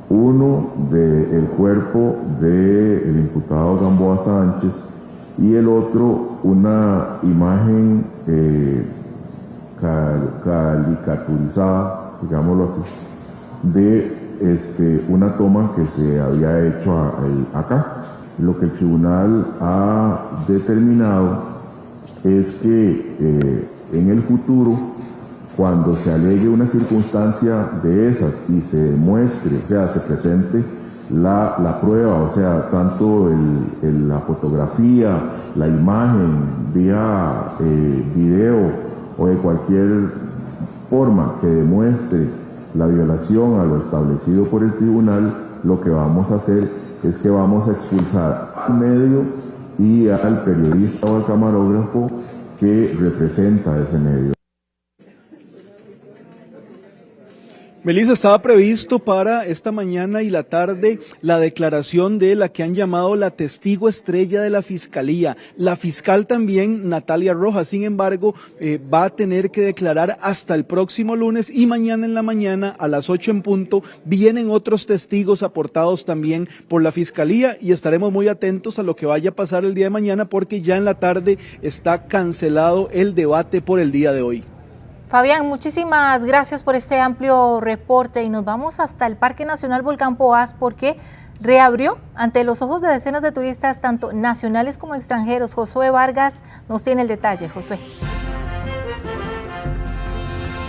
S20: Uno del cuerpo del imputado Gamboa Sánchez y el otro una imagen caricaturizada, digámoslo así, de una toma que se había hecho acá. Lo que el tribunal ha determinado es que en el futuro, cuando se alegue una circunstancia de esas y se demuestre, o sea, se presente la prueba, o sea, tanto la fotografía, la imagen, vía video o de cualquier forma que demuestre la violación a lo establecido por el tribunal, lo que vamos a hacer es que vamos a expulsar al medio y al periodista o al camarógrafo que representa ese medio.
S19: Melissa, estaba previsto para esta mañana y la tarde la declaración de la que han llamado la testigo estrella de la Fiscalía. La fiscal también, Natalia Rojas, sin embargo, va a tener que declarar hasta el próximo lunes, y mañana en la mañana a las 8 en punto vienen otros testigos aportados también por la Fiscalía, y estaremos muy atentos a lo que vaya a pasar el día de mañana, porque ya en la tarde está cancelado el debate por el día de hoy.
S1: Fabián, muchísimas gracias por este amplio reporte y nos vamos hasta el Parque Nacional Volcán Poás porque reabrió ante los ojos de decenas de turistas, tanto nacionales como extranjeros. Josué Vargas nos tiene el detalle. Josué.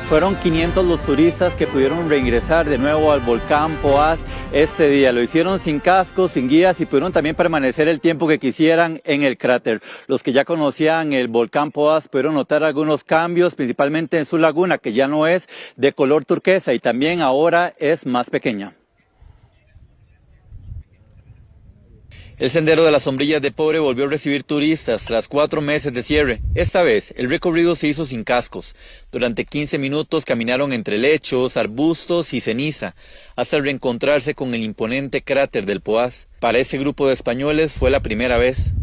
S21: Fueron 500 los turistas que pudieron reingresar de nuevo al volcán Poás este día. Lo hicieron sin cascos, sin guías, y pudieron también permanecer el tiempo que quisieran en el cráter. Los que ya conocían el volcán Poás pudieron notar algunos cambios, principalmente en su laguna, que ya no es de color turquesa y también ahora es más pequeña. El Sendero de las Sombrillas de Pobre volvió a recibir turistas tras 4 meses de cierre. Esta vez, el recorrido se hizo sin cascos. Durante 15 minutos caminaron entre lechos, arbustos y ceniza, hasta reencontrarse con el imponente cráter del Poás. Para ese grupo de españoles fue la primera vez.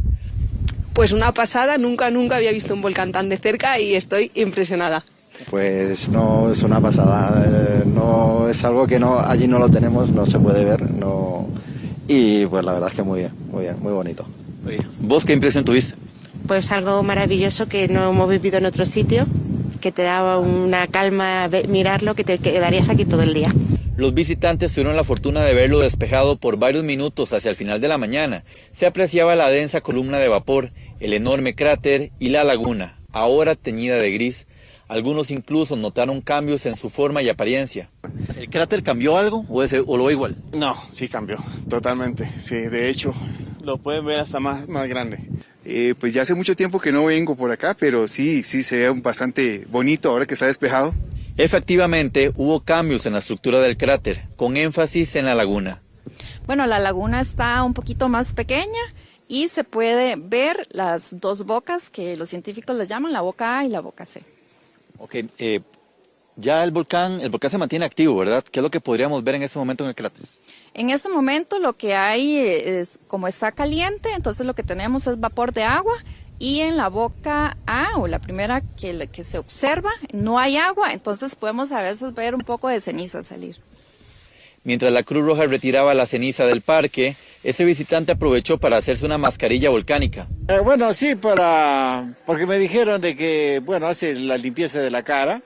S4: Pues una pasada, nunca había visto un volcán tan de cerca y estoy impresionada.
S22: Pues no, es una pasada, no es algo que allí no lo tenemos, no se puede ver, no. Y pues la verdad es que muy bien, muy bonito.
S21: ¿Vos qué impresión tuviste?
S23: Pues algo maravilloso que no hemos vivido en otro sitio, que te daba una calma mirarlo, que te quedarías aquí todo el día.
S21: Los visitantes tuvieron la fortuna de verlo despejado por varios minutos hacia el final de la mañana. Se apreciaba la densa columna de vapor, el enorme cráter y la laguna, ahora teñida de gris. Algunos incluso notaron cambios en su forma y apariencia. ¿El cráter cambió algo o lo ve igual?
S24: No, sí cambió, totalmente. Sí, de hecho, lo pueden ver hasta más grande. Pues ya hace mucho tiempo que no vengo por acá, pero sí se ve bastante bonito ahora que está despejado.
S21: Efectivamente, hubo cambios en la estructura del cráter, con énfasis en la laguna.
S25: Bueno, la laguna está un poquito más pequeña y se puede ver las dos bocas que los científicos les llaman la boca A y la boca C.
S21: Ok, ya el volcán se mantiene activo, ¿verdad? ¿Qué es lo que podríamos ver en este momento en el cráter?
S25: En este momento lo que hay es, como está caliente, entonces lo que tenemos es vapor de agua y en la boca A, o la primera que se observa, no hay agua, entonces podemos a veces ver un poco de ceniza salir.
S21: Mientras la Cruz Roja retiraba la ceniza del parque, ese visitante aprovechó para hacerse una mascarilla volcánica.
S26: Bueno, sí, porque me dijeron de que, hace la limpieza de la cara,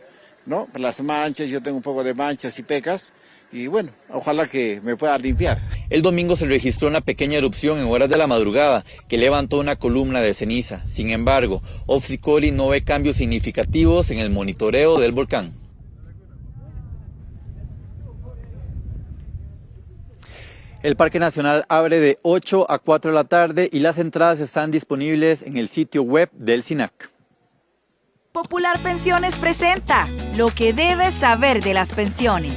S26: ¿no? Las manchas, yo tengo un poco de manchas y pecas, y ojalá que me pueda limpiar.
S21: El domingo se registró una pequeña erupción en horas de la madrugada que levantó una columna de ceniza. Sin embargo, Opsicoli no ve cambios significativos en el monitoreo del volcán. El Parque Nacional abre de 8 a 4 de la tarde y las entradas están disponibles en el sitio web del SINAC.
S27: Popular Pensiones presenta lo que debes saber de las pensiones.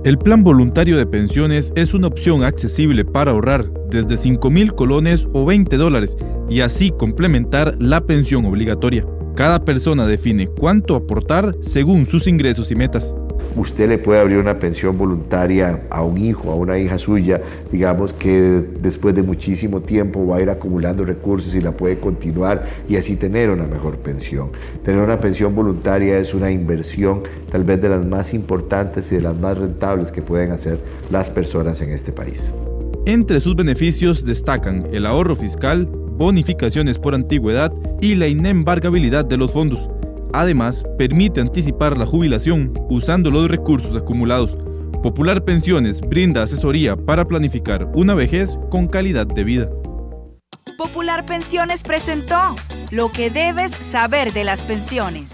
S28: El plan voluntario de pensiones es una opción accesible para ahorrar desde 5,000 colones o $20 y así complementar la pensión obligatoria. Cada persona define cuánto aportar según sus ingresos y metas.
S29: Usted le puede abrir una pensión voluntaria a un hijo, a una hija suya, digamos que después de muchísimo tiempo va a ir acumulando recursos y la puede continuar y así tener una mejor pensión. Tener una pensión voluntaria es una inversión tal vez de las más importantes y de las más rentables que pueden hacer las personas en este país.
S28: Entre sus beneficios destacan el ahorro fiscal, bonificaciones por antigüedad y la inembargabilidad de los fondos. Además, permite anticipar la jubilación usando los recursos acumulados. Popular Pensiones brinda asesoría para planificar una vejez con calidad de vida.
S27: Popular Pensiones presentó lo que debes saber de las pensiones.